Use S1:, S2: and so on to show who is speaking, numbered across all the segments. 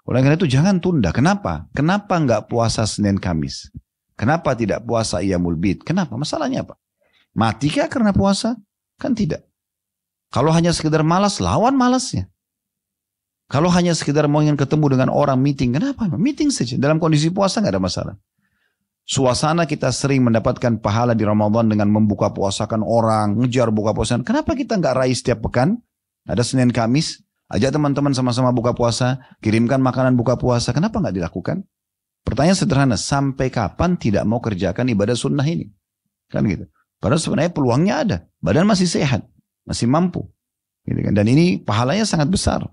S1: Oleh karena itu jangan tunda. Kenapa? Kenapa nggak puasa Senin Kamis? Kenapa tidak puasa Iyamul Bid? Kenapa? Masalahnya apa? Matikah karena puasa? Kan tidak. Kalau hanya sekedar malas, lawan malasnya. Kalau hanya sekedar mau ingin ketemu dengan orang meeting, kenapa? Meeting saja. Dalam kondisi puasa nggak ada masalah. Suasana kita sering mendapatkan pahala di Ramadan dengan membuka puasakan orang, ngejar buka puasa. Kenapa kita nggak raih setiap pekan? Ada Senin Kamis, ajak teman-teman sama-sama buka puasa, kirimkan makanan buka puasa. Kenapa nggak dilakukan? Pertanyaan sederhana, sampai kapan tidak mau kerjakan ibadah sunnah ini? Kan gitu. Padahal sebenarnya peluangnya ada. Badan masih sehat, masih mampu. Gitu kan. Dan ini pahalanya sangat besar.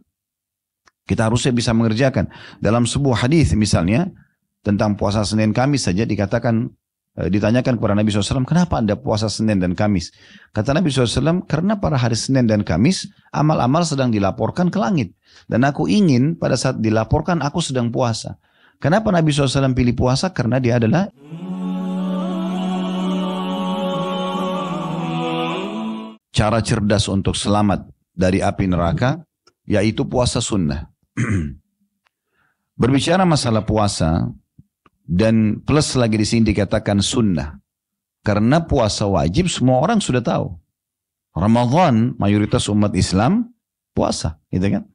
S1: Kita harusnya bisa mengerjakan. Dalam sebuah hadis misalnya, tentang puasa Senin Kamis saja dikatakan, ditanyakan kepada Nabi SAW, kenapa Anda puasa Senin dan Kamis? Kata Nabi SAW, karena pada hari Senin dan Kamis, amal-amal sedang dilaporkan ke langit. Dan aku ingin pada saat dilaporkan, aku sedang puasa. Kenapa Nabi SAW pilih puasa? Karena dia adalah cara cerdas untuk selamat dari api neraka, yaitu puasa sunnah. Berbicara masalah puasa, dan plus lagi di sini dikatakan sunnah. Karena puasa wajib semua orang sudah tahu. Ramadan mayoritas umat Islam puasa, gitu kan?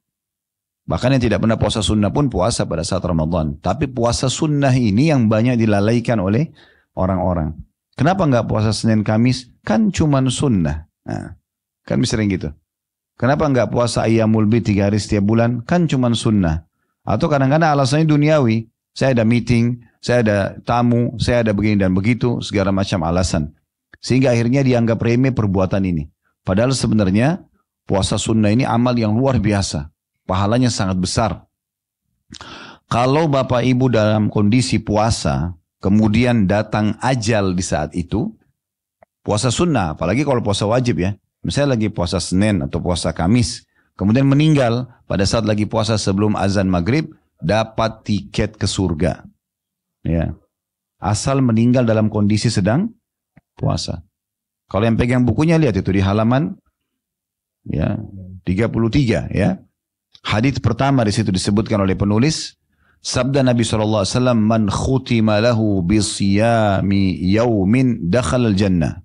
S1: Bahkan yang tidak pernah puasa sunnah pun puasa pada saat Ramadan. Tapi puasa sunnah ini yang banyak dilalaikan oleh orang-orang. Kenapa nggak puasa Senin Kamis? Kan cuman sunnah. Nah, kan sering gitu. Kenapa nggak puasa Ayyamul Bid 3 hari setiap bulan? Kan cuman sunnah. Atau kadang-kadang alasannya duniawi. Saya ada meeting, saya ada tamu, saya ada begini dan begitu, segala macam alasan. Sehingga akhirnya dianggap remeh perbuatan ini. Padahal sebenarnya puasa sunnah ini amal yang luar biasa. Pahalanya sangat besar. Kalau Bapak Ibu dalam kondisi puasa, kemudian datang ajal di saat itu, puasa sunnah, apalagi kalau puasa wajib ya. Misalnya lagi puasa Senin atau puasa Kamis, kemudian meninggal pada saat lagi puasa sebelum azan maghrib, dapat tiket ke surga. Ya. Asal meninggal dalam kondisi sedang puasa. Kalau yang pegang bukunya lihat itu di halaman ya 33 ya. Hadits pertama di situ disebutkan oleh penulis, sabda Nabi SAW, man khutima lahu bisiyami yaumin dakhal al-jannah.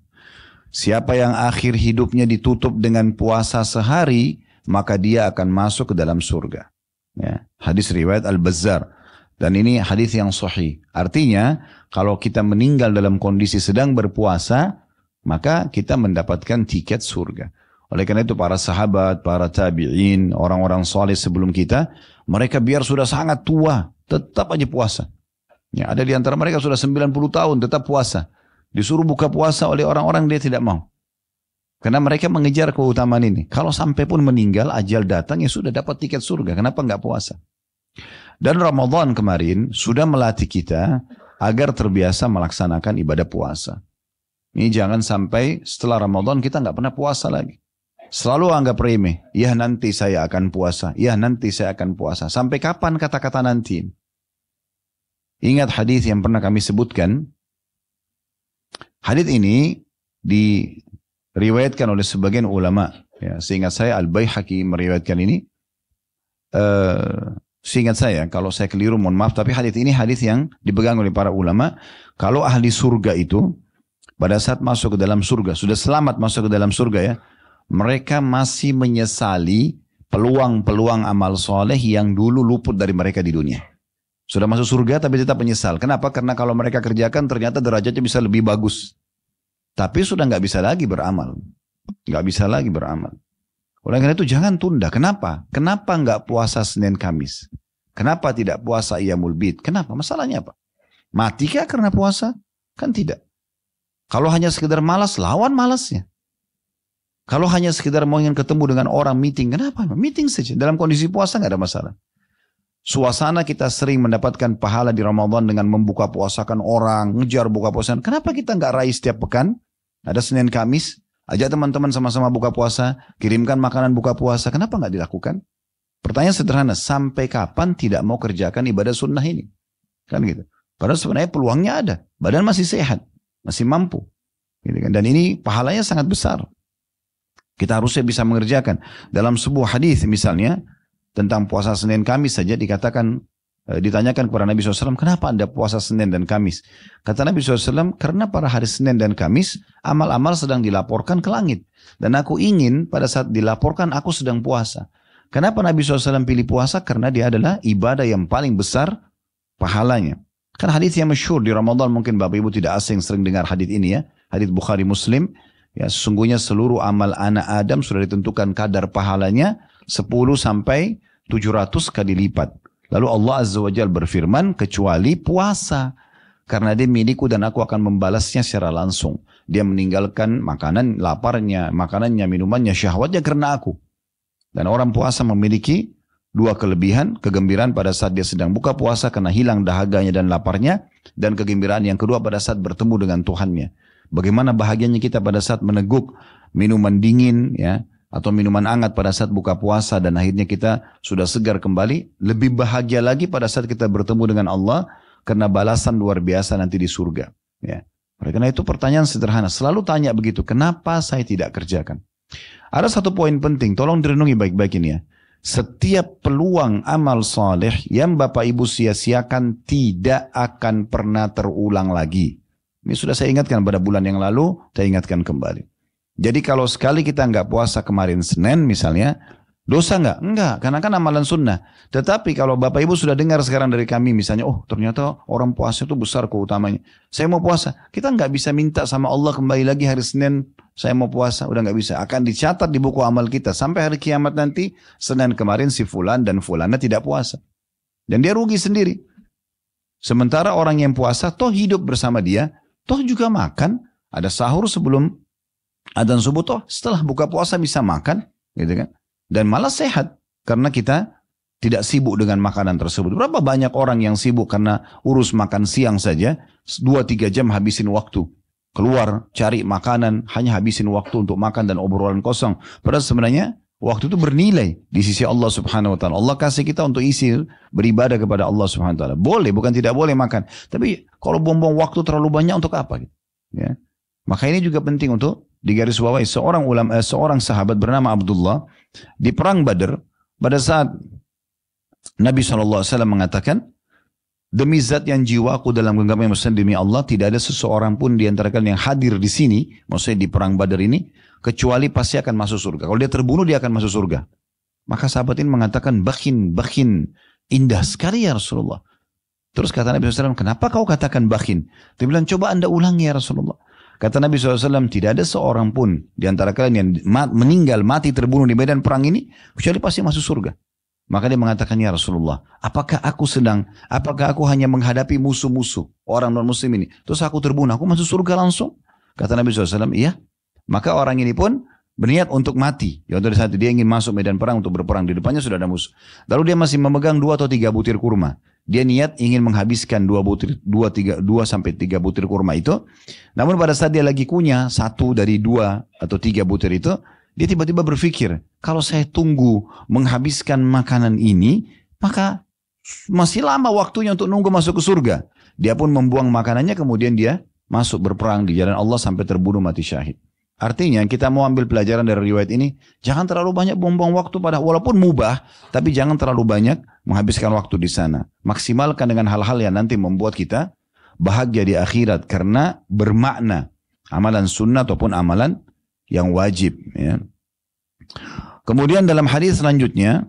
S1: Siapa yang akhir hidupnya ditutup dengan puasa sehari, maka dia akan masuk ke dalam surga. Ya, hadis riwayat Al-Bazzar. Dan ini hadis yang sahih. Artinya, kalau kita meninggal dalam kondisi sedang berpuasa, maka kita mendapatkan tiket surga. Oleh karena itu para sahabat, para tabi'in, orang-orang saleh sebelum kita, mereka biar sudah sangat tua, tetap aja puasa. Ya, ada di antara mereka sudah 90 tahun tetap puasa. Disuruh buka puasa oleh orang-orang dia tidak mau. Karena mereka mengejar keutamaan ini. Kalau sampai pun meninggal, ajal datang, ya sudah dapat tiket surga. Kenapa nggak puasa? Dan Ramadan kemarin sudah melatih kita agar terbiasa melaksanakan ibadah puasa. Ini jangan sampai setelah Ramadan kita nggak pernah puasa lagi. Selalu anggap remeh. Ya nanti saya akan puasa. Ya nanti saya akan puasa. Sampai kapan kata-kata nanti? Ingat hadis yang pernah kami sebutkan. Hadis ini diriwayatkan oleh sebagian ulama. Ya, seingat saya Al-Baihaqi meriwayatkan ini. Seingat saya, kalau saya keliru mohon maaf. Tapi hadis ini hadis yang dipegang oleh para ulama. Kalau ahli surga itu pada saat masuk ke dalam surga, sudah selamat masuk ke dalam surga ya, mereka masih menyesali peluang-peluang amal soleh yang dulu luput dari mereka di dunia. Sudah masuk surga tapi tetap menyesal. Kenapa? Karena kalau mereka kerjakan ternyata derajatnya bisa lebih bagus. Tapi sudah nggak bisa lagi beramal. Nggak bisa lagi beramal. Oleh karena itu jangan tunda. Kenapa? Kenapa nggak puasa Senin Kamis? Kenapa tidak puasa Iyamul Bid? Kenapa? Masalahnya apa? Matikah karena puasa? Kan tidak. Kalau hanya sekedar malas, lawan malasnya. Kalau hanya sekedar mau ingin ketemu dengan orang meeting, kenapa? Meeting saja. Dalam kondisi puasa nggak ada masalah. Suasana kita sering mendapatkan pahala di Ramadan dengan membuka puasakan orang, ngejar buka puasa. Kenapa kita nggak raih setiap pekan? Ada Senin Kamis, ajak teman-teman sama-sama buka puasa, kirimkan makanan buka puasa. Kenapa nggak dilakukan? Pertanyaan sederhana, sampai kapan tidak mau kerjakan ibadah sunnah ini? Kan gitu. Padahal sebenarnya peluangnya ada, badan masih sehat, masih mampu. Gitu kan. Dan ini pahalanya sangat besar. Kita harusnya bisa mengerjakan. Dalam sebuah hadis misalnya, tentang puasa Senin Kamis saja dikatakan, ditanyakan kepada Nabi SAW, kenapa Anda puasa Senin dan Kamis? Kata Nabi SAW, karena pada hari Senin dan Kamis, amal-amal sedang dilaporkan ke langit. Dan aku ingin pada saat dilaporkan, aku sedang puasa. Kenapa Nabi SAW pilih puasa? Karena dia adalah ibadah yang paling besar pahalanya. Kan hadis yang masyhur di Ramadan, mungkin Bapak Ibu tidak asing sering dengar hadis ini ya. Hadis Bukhari Muslim. Ya, sesungguhnya seluruh amal anak Adam sudah ditentukan kadar pahalanya 10 sampai 700 kali lipat. Lalu Allah Azza wa Jalla berfirman, kecuali puasa. Karena dia milikku dan aku akan membalasnya secara langsung. Dia meninggalkan makanan, laparnya, makanannya, minumannya, syahwatnya karena aku. Dan orang puasa memiliki dua kelebihan, kegembiraan pada saat dia sedang buka puasa karena hilang dahaganya dan laparnya, dan kegembiraan yang kedua pada saat bertemu dengan Tuhannya. Bagaimana bahagianya kita pada saat meneguk minuman dingin ya, atau minuman hangat pada saat buka puasa dan akhirnya kita sudah segar kembali. Lebih bahagia lagi pada saat kita bertemu dengan Allah karena balasan luar biasa nanti di surga. Ya. Oleh karena itu pertanyaan sederhana, selalu tanya begitu, kenapa saya tidak kerjakan? Ada satu poin penting, tolong direnungi baik-baik ini ya. Setiap peluang amal soleh yang Bapak Ibu sia-siakan tidak akan pernah terulang lagi. Ini sudah saya ingatkan pada bulan yang lalu, saya ingatkan kembali. Jadi kalau sekali kita nggak puasa kemarin Senin misalnya, dosa nggak? Enggak, karena kan amalan sunnah. Tetapi kalau Bapak Ibu sudah dengar sekarang dari kami misalnya, oh ternyata orang puasa itu besar keutamanya. Saya mau puasa, kita nggak bisa minta sama Allah kembali lagi hari Senin, saya mau puasa, udah nggak bisa. Akan dicatat di buku amal kita sampai hari kiamat nanti, Senin kemarin si fulan dan fulana tidak puasa. Dan dia rugi sendiri. Sementara orang yang puasa, toh hidup bersama dia, toh juga makan, ada sahur sebelum adzan subuh, toh setelah buka puasa bisa makan, gitu kan? Dan malah sehat, karena kita tidak sibuk dengan makanan tersebut. Berapa banyak orang yang sibuk karena urus makan siang saja, 2-3 jam habisin waktu. Keluar, cari makanan, hanya habisin waktu untuk makan dan obrolan kosong. Padahal sebenarnya waktu itu bernilai di sisi Allah Subhanahu Wa Taala. Allah kasih kita untuk isi beribadah kepada Allah Subhanahu Wa Taala. Boleh, bukan tidak boleh makan. Tapi kalau buang-buang waktu terlalu banyak untuk apa? Ya. Maka ini juga penting untuk digarisbawahi. Seorang sahabat bernama Abdullah di perang Badar, pada saat Nabi SAW mengatakan, demi zat yang jiwaku dalam genggaman demi Allah, tidak ada seseorang pun di antara kalian yang hadir di sini, maksudnya di perang Badar ini, kecuali pasti akan masuk surga. Kalau dia terbunuh, dia akan masuk surga. Maka sahabat ini mengatakan, bakhin, indah sekali ya Rasulullah. Terus kata Nabi SAW, kenapa kau katakan bakhin? Dia bilang, coba anda ulangi ya Rasulullah. Kata Nabi SAW, tidak ada seorang pun di antara kalian yang meninggal, mati, terbunuh di medan perang ini, kecuali pasti masuk surga. Maka dia mengatakan, ya Rasulullah, apakah aku hanya menghadapi musuh-musuh orang non-muslim ini, terus aku terbunuh, aku masuk surga langsung? Kata Nabi SAW, iya. Maka orang ini pun berniat untuk mati. Ya, untuk saat dia ingin masuk medan perang untuk berperang, di depannya sudah ada musuh. Lalu dia masih memegang 2 atau 3 butir kurma. Dia niat ingin menghabiskan 2 sampai 3 butir kurma itu. Namun pada saat dia lagi kunyah 1 dari 2 atau 3 butir itu, dia tiba-tiba berpikir, kalau saya tunggu menghabiskan makanan ini, maka masih lama waktunya untuk nunggu masuk ke surga. Dia pun membuang makanannya, kemudian dia masuk berperang di jalan Allah sampai terbunuh mati syahid. Artinya kita mau ambil pelajaran dari riwayat ini, jangan terlalu banyak buang-buang waktu pada, walaupun mubah, tapi jangan terlalu banyak menghabiskan waktu di sana. Maksimalkan dengan hal-hal yang nanti membuat kita bahagia di akhirat karena bermakna, amalan sunnah ataupun amalan yang wajib. Ya. Kemudian dalam hadis selanjutnya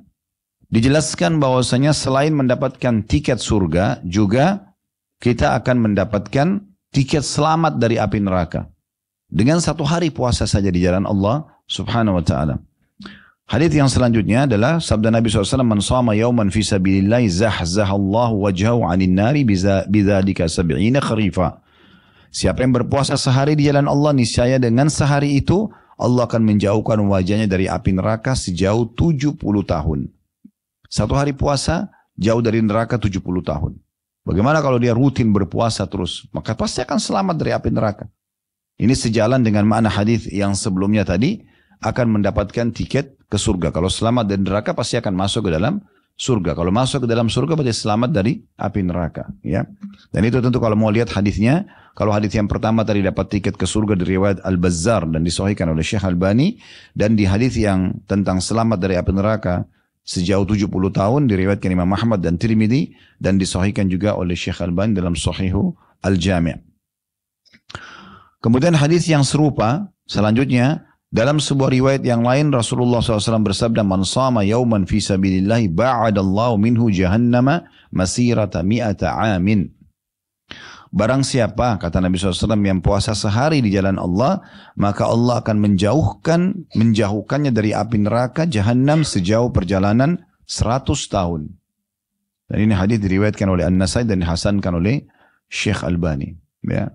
S1: dijelaskan bahwasanya selain mendapatkan tiket surga, juga kita akan mendapatkan tiket selamat dari api neraka. Dengan 1 hari puasa saja di jalan Allah Subhanahu wa ta'ala. Hadits yang selanjutnya adalah sabda Nabi SAW, man shama yawman fi sabilillahi zahzahallahu wajhahu 'anil nari bidzalika 70 kharifa. Siapa yang berpuasa sehari di jalan Allah, niscaya dengan sehari itu Allah akan menjauhkan wajahnya dari api neraka sejauh 70 tahun. 1 hari puasa jauh dari neraka 70 tahun. Bagaimana kalau dia rutin berpuasa terus? Maka pasti akan selamat dari api neraka. Ini sejalan dengan makna hadis yang sebelumnya tadi, akan mendapatkan tiket ke surga. Kalau selamat dari neraka pasti akan masuk ke dalam surga. Kalau masuk ke dalam surga berarti selamat dari api neraka. Ya. Dan itu tentu kalau mau lihat hadisnya, kalau hadis yang pertama tadi dapat tiket ke surga dari riwayat Al-Bazzar dan disahihkan oleh Syekh Albani, dan di hadis yang tentang selamat dari api neraka sejauh 70 tahun, diriwayatkan Imam Ahmad dan Tirmidzi dan disahihkan juga oleh Syekh Albani dalam Shahihu Al-Jami'. Kemudian hadis yang serupa selanjutnya, dalam sebuah riwayat yang lain Rasulullah SAW bersabda, man sama yauman fi sabilillahi ba'adallahu minhu jahannama masirata mi'ata amin. Barang siapa, kata Nabi SAW, yang puasa sehari di jalan Allah, maka Allah akan menjauhkannya dari api neraka Jahannam sejauh perjalanan 100 tahun. Dan ini hadis diriwayatkan oleh An-Nasai dan dihasankan oleh Syekh Albani. Ya.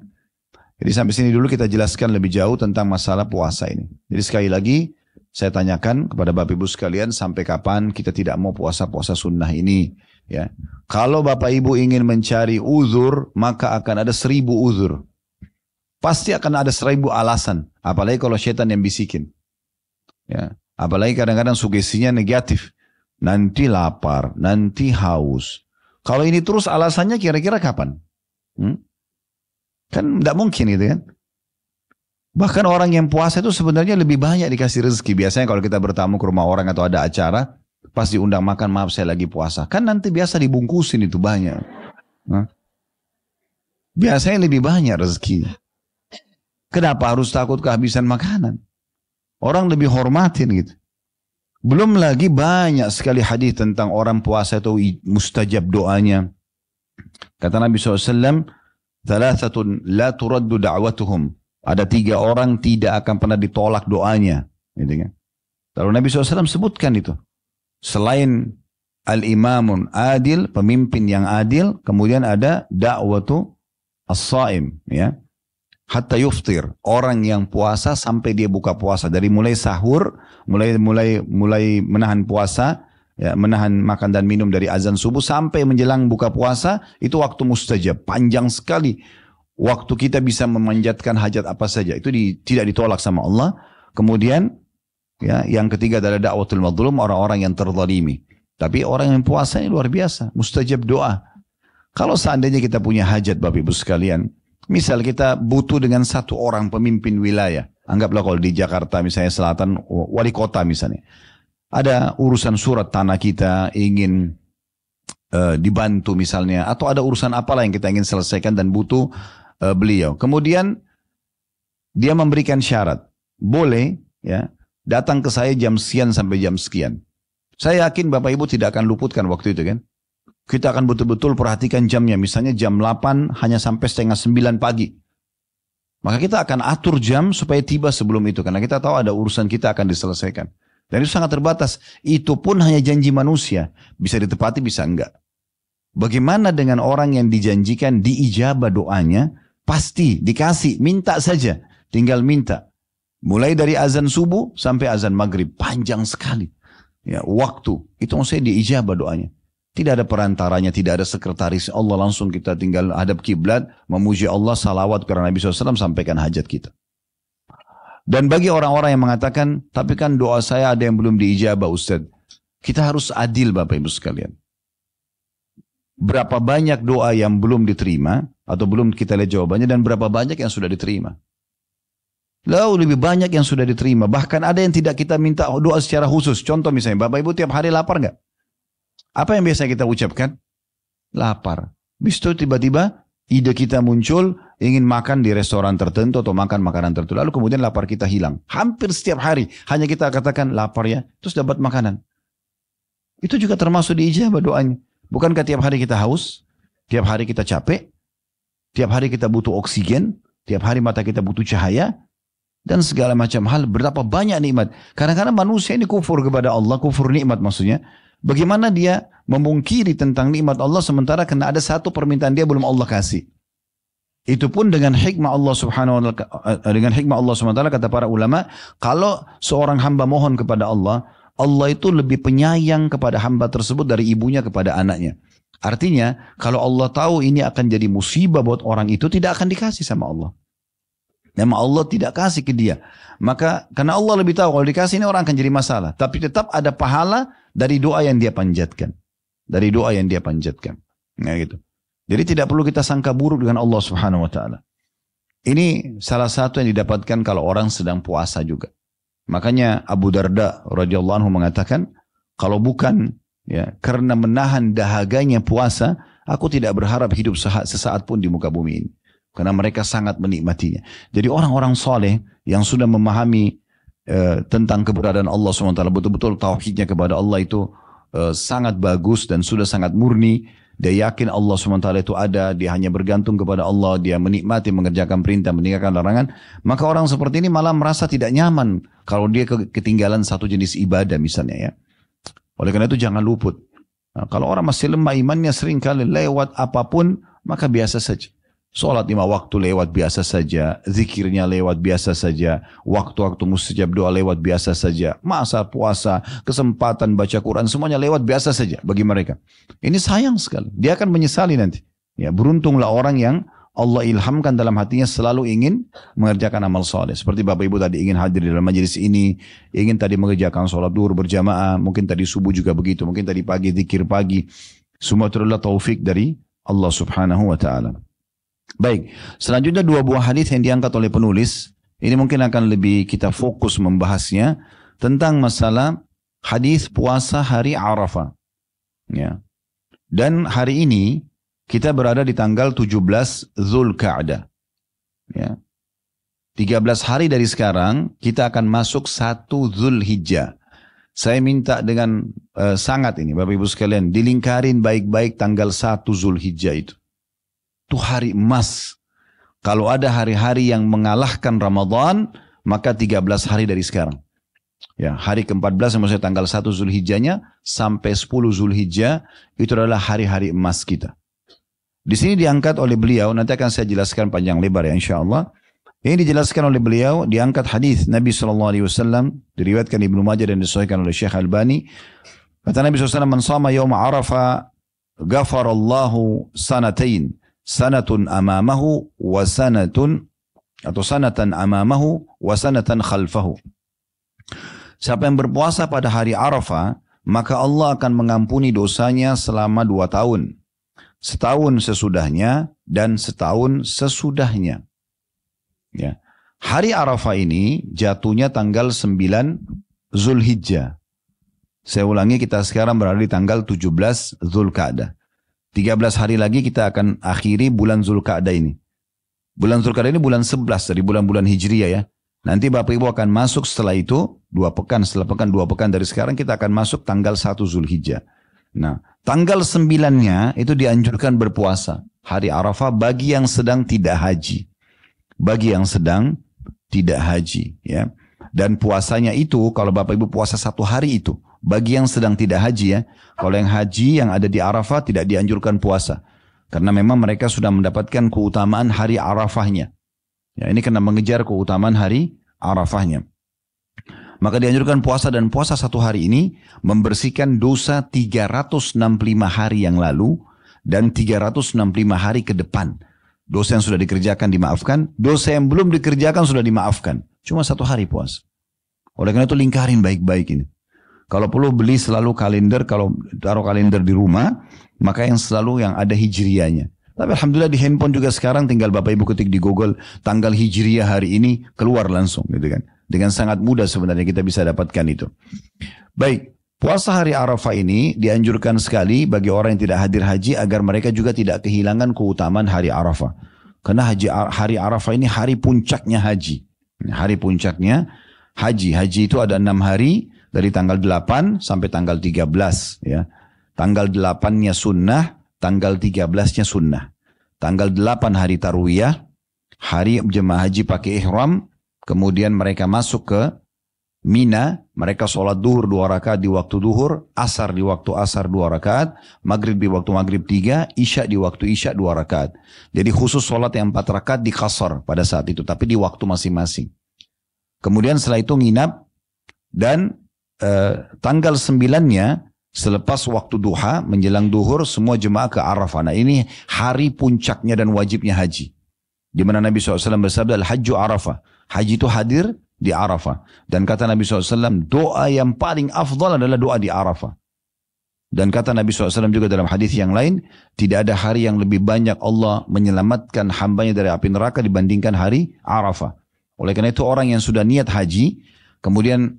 S1: Jadi sampai sini dulu kita jelaskan lebih jauh tentang masalah puasa ini. Jadi sekali lagi saya tanyakan kepada Bapak Ibu sekalian, sampai kapan kita tidak mau puasa-puasa sunnah ini? Ya, kalau Bapak Ibu ingin mencari uzur, maka akan ada 1000 uzur. Pasti akan ada 1000 alasan. Apalagi kalau syaitan yang bisikin. Ya, apalagi kadang-kadang sugestinya negatif. Nanti lapar, nanti haus. Kalau ini terus alasannya kira-kira kapan? Kan tidak mungkin gitu kan. Bahkan orang yang puasa itu sebenarnya lebih banyak dikasih rezeki. Biasanya kalau kita bertamu ke rumah orang atau ada acara, pas diundang makan, maaf saya lagi puasa. Kan nanti biasa dibungkusin itu banyak. Biasanya lebih banyak rezeki. Kenapa harus takut kehabisan makanan? Orang lebih hormatin gitu. Belum lagi banyak sekali hadis tentang orang puasa itu mustajab doanya. Kata Nabi SAW, thalathatun la turaddu da'watuhum. Ada 3 orang tidak akan pernah ditolak doanya. Gitu kan? Lalu Nabi SAW sebutkan itu. Selain al-imamun adil, pemimpin yang adil, kemudian ada da'watu as-saim, ya. Hatta yuftir, orang yang puasa sampai dia buka puasa, dari mulai sahur, mulai menahan puasa, ya, menahan makan dan minum dari azan subuh sampai menjelang buka puasa, itu waktu mustajab, panjang sekali. Waktu kita bisa memanjatkan hajat apa saja, itu tidak ditolak sama Allah. Kemudian ya, yang ketiga adalah da'watul mazlum, orang-orang yang terzalimi. Tapi orang yang puasa ini luar biasa, mustajab doa. Kalau seandainya kita punya hajat Bapak Ibu sekalian, misal kita butuh dengan 1 orang pemimpin wilayah, anggaplah kalau di Jakarta misalnya selatan, wali kota misalnya, ada urusan surat tanah kita ingin dibantu misalnya, atau ada urusan apalah yang kita ingin selesaikan dan butuh beliau. Kemudian dia memberikan syarat, boleh ya, datang ke saya jam sekian sampai jam sekian. Saya yakin Bapak Ibu tidak akan luputkan waktu itu kan. Kita akan betul-betul perhatikan jamnya. Misalnya jam 8 hanya sampai setengah 9 pagi. Maka kita akan atur jam supaya tiba sebelum itu. Karena kita tahu ada urusan kita akan diselesaikan. Dan itu sangat terbatas. Itu pun hanya janji manusia. Bisa ditepati, bisa enggak. Bagaimana dengan orang yang dijanjikan diijabah doanya? Pasti dikasih. Minta saja. Tinggal minta. Mulai dari azan subuh sampai azan maghrib. Panjang sekali. Ya, waktu. Itu maksudnya diijabah doanya. Tidak ada perantaranya, tidak ada sekretaris Allah, langsung kita tinggal hadap kiblat, memuji Allah, salawat kepada Nabi SAW, sampaikan hajat kita. Dan bagi orang-orang yang mengatakan, tapi kan doa saya ada yang belum diijabah Ustaz. Kita harus adil Bapak Ibu sekalian. Berapa banyak doa yang belum diterima, atau belum kita lihat jawabannya, dan berapa banyak yang sudah diterima. Lalu lebih banyak yang sudah diterima. Bahkan ada yang tidak kita minta doa secara khusus. Contoh misalnya, Bapak Ibu tiap hari lapar nggak? Apa yang biasa kita ucapkan? Lapar. Bis itu tiba-tiba ide kita muncul ingin makan di restoran tertentu atau makan makanan tertentu. Lalu kemudian lapar kita hilang. Hampir setiap hari hanya kita katakan lapar ya, terus dapat makanan. Itu juga termasuk diijabah doanya. Bukankah tiap hari kita haus? Tiap hari kita capek? Tiap hari kita butuh oksigen? Tiap hari mata kita butuh cahaya? Dan segala macam hal, berapa banyak nikmat. Kadang-kadang manusia ini kufur kepada Allah, kufur nikmat maksudnya. Bagaimana dia memungkiri tentang nikmat Allah sementara kena ada satu permintaan dia belum Allah kasih. Itu pun dengan hikmah Allah Subhanahu wa taala, dengan hikmah Allah Subhanahu wa taala kata para ulama, kalau seorang hamba mohon kepada Allah, Allah itu lebih penyayang kepada hamba tersebut dari ibunya kepada anaknya. Artinya, kalau Allah tahu ini akan jadi musibah buat orang itu, tidak akan dikasih sama Allah. Nama Allah tidak kasih ke dia. Maka karena Allah lebih tahu kalau dikasih ini orang akan jadi masalah. Tapi tetap ada pahala dari doa yang dia panjatkan. Dari doa yang dia panjatkan. Nah, gitu. Jadi tidak perlu kita sangka buruk dengan Allah Subhanahu wa taala. Ini salah satu yang didapatkan kalau orang sedang puasa juga. Makanya Abu Darda radhiyallahu anhu mengatakan, Kalau bukan ya karena menahan dahaganya puasa, aku tidak berharap hidup sesaat pun di muka bumi ini. Karena mereka sangat menikmatinya. Jadi orang-orang soleh yang sudah memahami tentang keberadaan Allah SWT, betul-betul tauhidnya kepada Allah itu sangat bagus dan sudah sangat murni. Dia yakin Allah SWT itu ada, dia hanya bergantung kepada Allah, dia menikmati mengerjakan perintah, meninggalkan larangan. Maka orang seperti ini malah merasa tidak nyaman kalau dia ketinggalan satu jenis ibadah misalnya ya. Oleh karena itu jangan luput. Nah, kalau orang masih lemah imannya, sering kali lewat apapun, maka biasa saja. Sholat 5 waktu lewat biasa saja, zikirnya lewat biasa saja, waktu-waktu mustajab doa lewat biasa saja, masa puasa, kesempatan baca Quran, semuanya lewat biasa saja bagi mereka. Ini sayang sekali, dia akan menyesali nanti. Ya, beruntunglah orang yang Allah ilhamkan dalam hatinya selalu ingin mengerjakan amal soleh. Seperti Bapak Ibu tadi ingin hadir di dalam majelis ini, ingin tadi mengerjakan sholat duhur berjamaah, mungkin tadi subuh juga begitu, mungkin tadi pagi zikir pagi. Semua itu adalah taufik dari Allah Subhanahu wa Ta'ala. Baik, selanjutnya 2 buah hadis yang diangkat oleh penulis. Ini mungkin akan lebih kita fokus membahasnya tentang masalah hadis puasa hari Arafah. Ya. Dan hari ini kita berada di tanggal 17 Zulkaadah. Ya. 13 hari dari sekarang kita akan masuk 1 Zulhijjah. Saya minta dengan sangat ini Bapak Ibu sekalian dilingkarin baik-baik tanggal 1 Zulhijjah itu. Itu hari emas. Kalau ada hari-hari yang mengalahkan Ramadan, maka 13 hari dari sekarang. Ya, hari ke-14 maksudnya tanggal 1 Zulhijjahnya sampai 10 Zulhijjah itu adalah hari-hari emas kita. Di sini diangkat oleh beliau, nanti akan saya jelaskan panjang lebar ya insyaallah. Ini dijelaskan oleh beliau, diangkat hadis Nabi SAW, diriwayatkan Ibnu Majah dan disahihkan oleh Syekh Albani. Kata Nabi SAW, "Man shama yawma Arafah, ghafarallahu sanatain. Sanatun amamahu wa sanatun atau sanatan amamahu wa sanatan khalfahu." Siapa yang berpuasa pada hari Arafah, maka Allah akan mengampuni dosanya selama 2 tahun. Setahun sesudahnya dan setahun sesudahnya. Ya. Hari Arafah ini jatuhnya tanggal 9 Zulhijjah. Saya ulangi, kita sekarang berada di tanggal 17 Zulkaadah. 13 hari lagi kita akan akhiri bulan Zulkaadah ini. Bulan Zulkaadah ini bulan 11 dari bulan-bulan Hijriyah ya. Nanti Bapak Ibu akan masuk setelah itu, 2 pekan, setelah pekan 2 pekan dari sekarang kita akan masuk tanggal 1 Zulhijjah. Nah, tanggal 9-nya itu dianjurkan berpuasa. Hari Arafah bagi yang sedang tidak haji. Bagi yang sedang tidak haji ya. Dan puasanya itu kalau Bapak Ibu puasa 1 hari itu. Bagi yang sedang tidak haji ya. Kalau yang haji yang ada di Arafah tidak dianjurkan puasa. Karena memang mereka sudah mendapatkan keutamaan hari Arafahnya. Ya, ini karena mengejar keutamaan hari Arafahnya. Maka dianjurkan puasa, dan puasa 1 hari ini membersihkan dosa 365 hari yang lalu dan 365 hari ke depan. Dosa yang sudah dikerjakan dimaafkan, dosa yang belum dikerjakan sudah dimaafkan. Cuma 1 hari puasa. Oleh karena itu lingkarin baik-baik ini. Kalau perlu beli selalu kalender, kalau taruh kalender di rumah, maka yang selalu yang ada hijriyahnya. Tapi alhamdulillah di handphone juga sekarang tinggal Bapak Ibu ketik di Google tanggal hijriyah hari ini, keluar langsung gitu kan. Dengan sangat mudah sebenarnya kita bisa dapatkan itu. Baik, puasa hari Arafah ini dianjurkan sekali bagi orang yang tidak hadir haji agar mereka juga tidak kehilangan keutamaan hari Arafah. Karena hari Arafah ini hari puncaknya haji. Hari puncaknya haji. Haji itu ada 6 hari. Dari tanggal 8 sampai tanggal 13 ya. Tanggal 8-nya sunnah, tanggal 13-nya sunnah. Tanggal 8 hari tarwiyah, hari jemaah haji pakai ihram, kemudian mereka masuk ke Mina, mereka sholat duhur 2 rakaat di waktu duhur, asar di waktu asar 2 rakaat, maghrib di waktu maghrib 3, isya di waktu isya 2 rakaat. Jadi khusus sholat yang 4 rakaat di qasar pada saat itu, tapi di waktu masing-masing. Kemudian setelah itu nginap, dan tanggal 9-nya selepas waktu duha menjelang duhur semua jemaah ke Arafah. Nah ini hari puncaknya dan wajibnya haji. Di mana Nabi SAW bersabda al-hajju Arafah. Haji itu hadir di Arafah. Dan kata Nabi SAW doa yang paling afdal adalah doa di Arafah. Dan kata Nabi SAW juga dalam hadis yang lain, tidak ada hari yang lebih banyak Allah menyelamatkan hambanya dari api neraka dibandingkan hari Arafah. Oleh karena itu orang yang sudah niat haji kemudian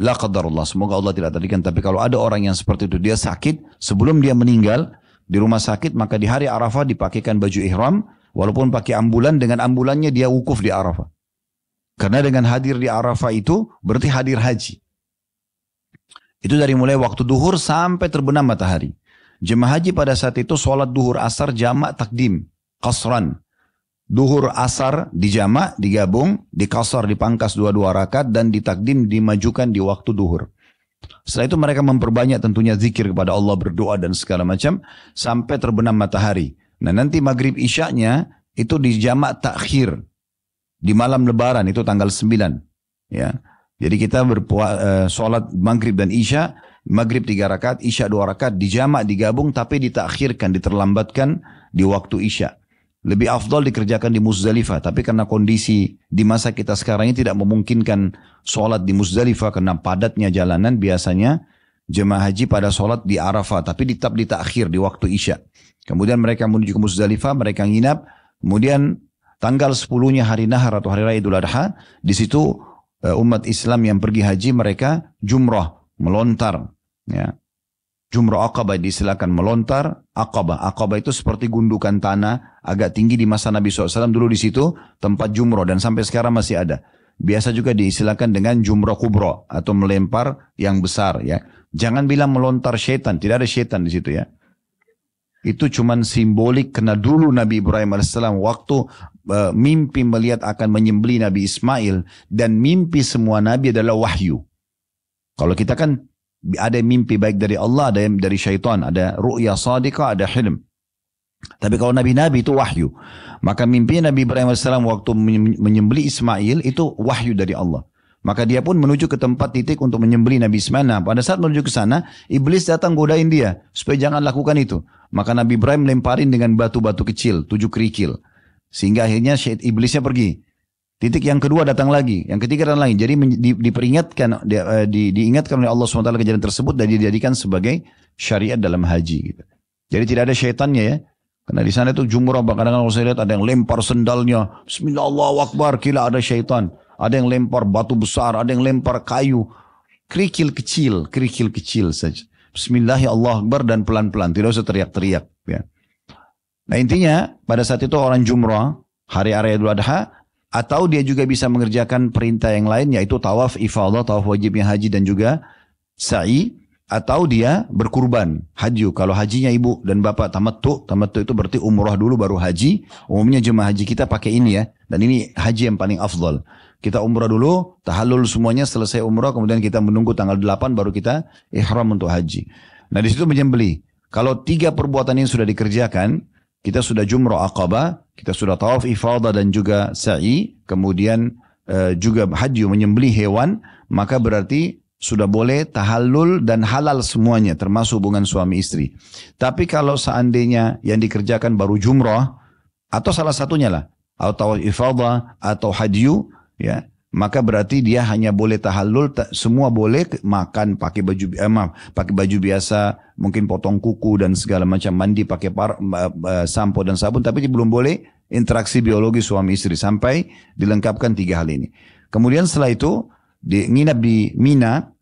S1: La qadarullah, semoga Allah tidak takdirkan. Tapi kalau ada orang yang seperti itu, dia sakit, sebelum dia meninggal di rumah sakit, maka di hari Arafah dipakaikan baju ihram, walaupun pakai ambulan, dengan ambulannya dia wukuf di Arafah. Karena dengan hadir di Arafah itu berarti hadir haji. Itu dari mulai waktu duhur sampai terbenam matahari. Jemaah haji pada saat itu sholat duhur asar jamak takdim, qasran. Duhur asar dijamak, digabung, dikasar, dipangkas 2-2 rakaat, dan ditakdim, dimajukan di waktu duhur. Setelah itu mereka memperbanyak tentunya zikir kepada Allah, berdoa dan segala macam, sampai terbenam matahari. Nah nanti maghrib isyaknya itu dijamak takhir, di malam lebaran, itu tanggal 9. Ya. Jadi kita sholat maghrib dan isya, maghrib 3 rakaat, isya 2 rakaat, dijamak, digabung, tapi ditakhirkan, diterlambatkan di waktu isya. Lebih afdal dikerjakan di Muzdalifah, tapi karena kondisi di masa kita sekarang ini tidak memungkinkan sholat di Muzdalifah karena padatnya jalanan, biasanya jemaah haji pada sholat di Arafah, tapi tetap ditakhir di waktu isya. Kemudian mereka menuju ke Muzdalifah, mereka nginap, kemudian tanggal 10-nya hari Nahar atau hari Raya Idul Adha, di situ umat Islam yang pergi haji mereka jumrah, melontar, ya. Jumrah Aqabah diistilahkan, melontar Aqabah. Aqabah itu seperti gundukan tanah agak tinggi di masa Nabi SAW dulu, di situ tempat jumrah, dan sampai sekarang masih ada. Biasa juga diistilahkan dengan jumrah kubra atau melempar yang besar, ya. Jangan bilang melontar syaitan, tidak ada syaitan di situ, ya. Itu cuman simbolik karena dulu Nabi Ibrahim AS waktu mimpi melihat akan menyembelih Nabi Ismail, dan mimpi semua Nabi adalah wahyu. Kalau kita kan ada mimpi baik dari Allah, ada yang dari syaitan, ada ru'ya sadiqah, ada hilm. Tapi kalau Nabi-Nabi itu wahyu. Maka mimpi Nabi Ibrahim AS waktu menyembelih Ismail itu wahyu dari Allah. Maka dia pun menuju ke tempat titik untuk menyembelih Nabi Ismail. Nah, pada saat menuju ke sana, iblis datang godain dia supaya jangan lakukan itu. Maka Nabi Ibrahim lemparin dengan batu-batu kecil, 7 kerikil. Sehingga akhirnya iblisnya pergi. Titik yang kedua datang lagi, yang ketiga datang lagi. Jadi diperingatkan, diingatkan oleh Allah SWT kejadian tersebut, dan dijadikan sebagai syariat dalam haji. Gitu. Jadi tidak ada syaitannya, ya. Karena di sana itu jumrah, kadang-kadang kalau saya lihat ada yang lempar sendalnya, Bismillah Allahu Akbar, kira ada syaitan. Ada yang lempar batu besar, ada yang lempar kayu, kerikil kecil saja. Bismillah Allah Akbar, dan pelan-pelan, tidak usah teriak-teriak. Ya. Nah intinya pada saat itu orang jumrah hari Raya Idul Adha, atau dia juga bisa mengerjakan perintah yang lain, yaitu tawaf ifadah, tawaf wajibnya haji, dan juga sa'i, atau dia berkurban haji. Kalau hajinya ibu dan bapak tamattu itu berarti umrah dulu baru haji. Umumnya jemaah haji kita pakai ini, ya, dan ini haji yang paling afdal. Kita umrah dulu, tahallul semuanya, selesai umrah, kemudian kita menunggu tanggal 8 baru kita ihram untuk haji. Nah di situ menyembelih. Kalau 3 perbuatan ini sudah dikerjakan, kita sudah jumrah Aqabah, kita sudah tawaf ifadah dan juga sa'i, kemudian juga haji menyembelih hewan, maka berarti sudah boleh tahallul dan halal semuanya, termasuk hubungan suami istri. Tapi kalau seandainya yang dikerjakan baru jumrah, atau salah satunya lah, atau tawaf ifadah, atau haji, ya, maka berarti dia hanya boleh tahallul, semua boleh, makan pakai baju biasa, mungkin potong kuku dan segala macam, mandi pakai sampo dan sabun, tapi dia belum boleh interaksi biologi suami istri sampai dilengkapkan 3 hal ini. Kemudian setelah itu nginap di Mina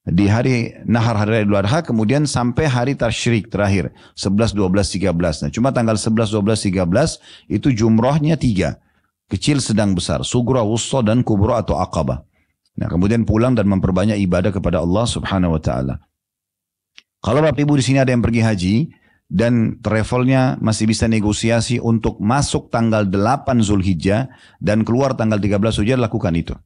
S1: di hari Nahar, hari Idul Adha, kemudian sampai hari Tasyrik terakhir 11, 12, 13. Nah, cuma tanggal 11, 12, 13 itu jumrahnya 3. Kecil, sedang, besar, sugra, wusta, dan kubra atau aqabah. Nah, kemudian pulang dan memperbanyak ibadah kepada Allah Subhanahu wa taala. Kalau Bapak Ibu di sini ada yang pergi haji dan travelnya masih bisa negosiasi untuk masuk tanggal 8 Zulhijjah dan keluar tanggal 13 Zulhijjah, lakukan itu.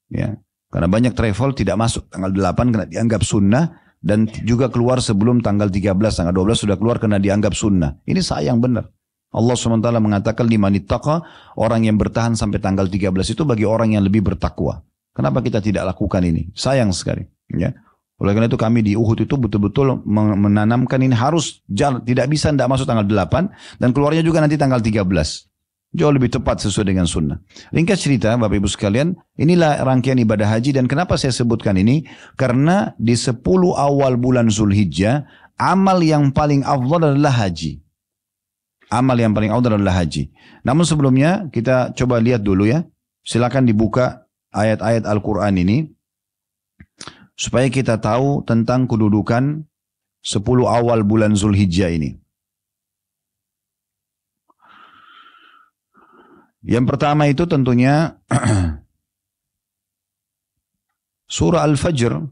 S1: Ya. Karena banyak travel tidak masuk tanggal 8 karena dianggap sunnah, dan juga keluar sebelum tanggal 13, tanggal 12 sudah keluar karena dianggap sunnah. Ini sayang benar. Allah SWT mengatakan liman ittaqa, orang yang bertahan sampai tanggal 13 itu bagi orang yang lebih bertakwa. Kenapa kita tidak lakukan ini? Sayang sekali. Ya. Oleh karena itu kami di Uhud itu betul-betul menanamkan ini harus jalan, tidak bisa tidak masuk tanggal 8 dan keluarnya juga nanti tanggal 13. Jauh lebih tepat sesuai dengan sunnah. Ringkas cerita Bapak Ibu sekalian, inilah rangkaian ibadah haji, dan kenapa saya sebutkan ini? Karena di 10 awal bulan Zulhijjah, amal yang paling afdal adalah haji. Amal yang paling afdal adalah haji. Namun sebelumnya kita coba lihat dulu, ya. Silakan dibuka ayat-ayat Al-Quran ini. supaya kita tahu tentang kedudukan 10 awal bulan Zulhijjah ini. Yang pertama itu tentunya surah Al-Fajr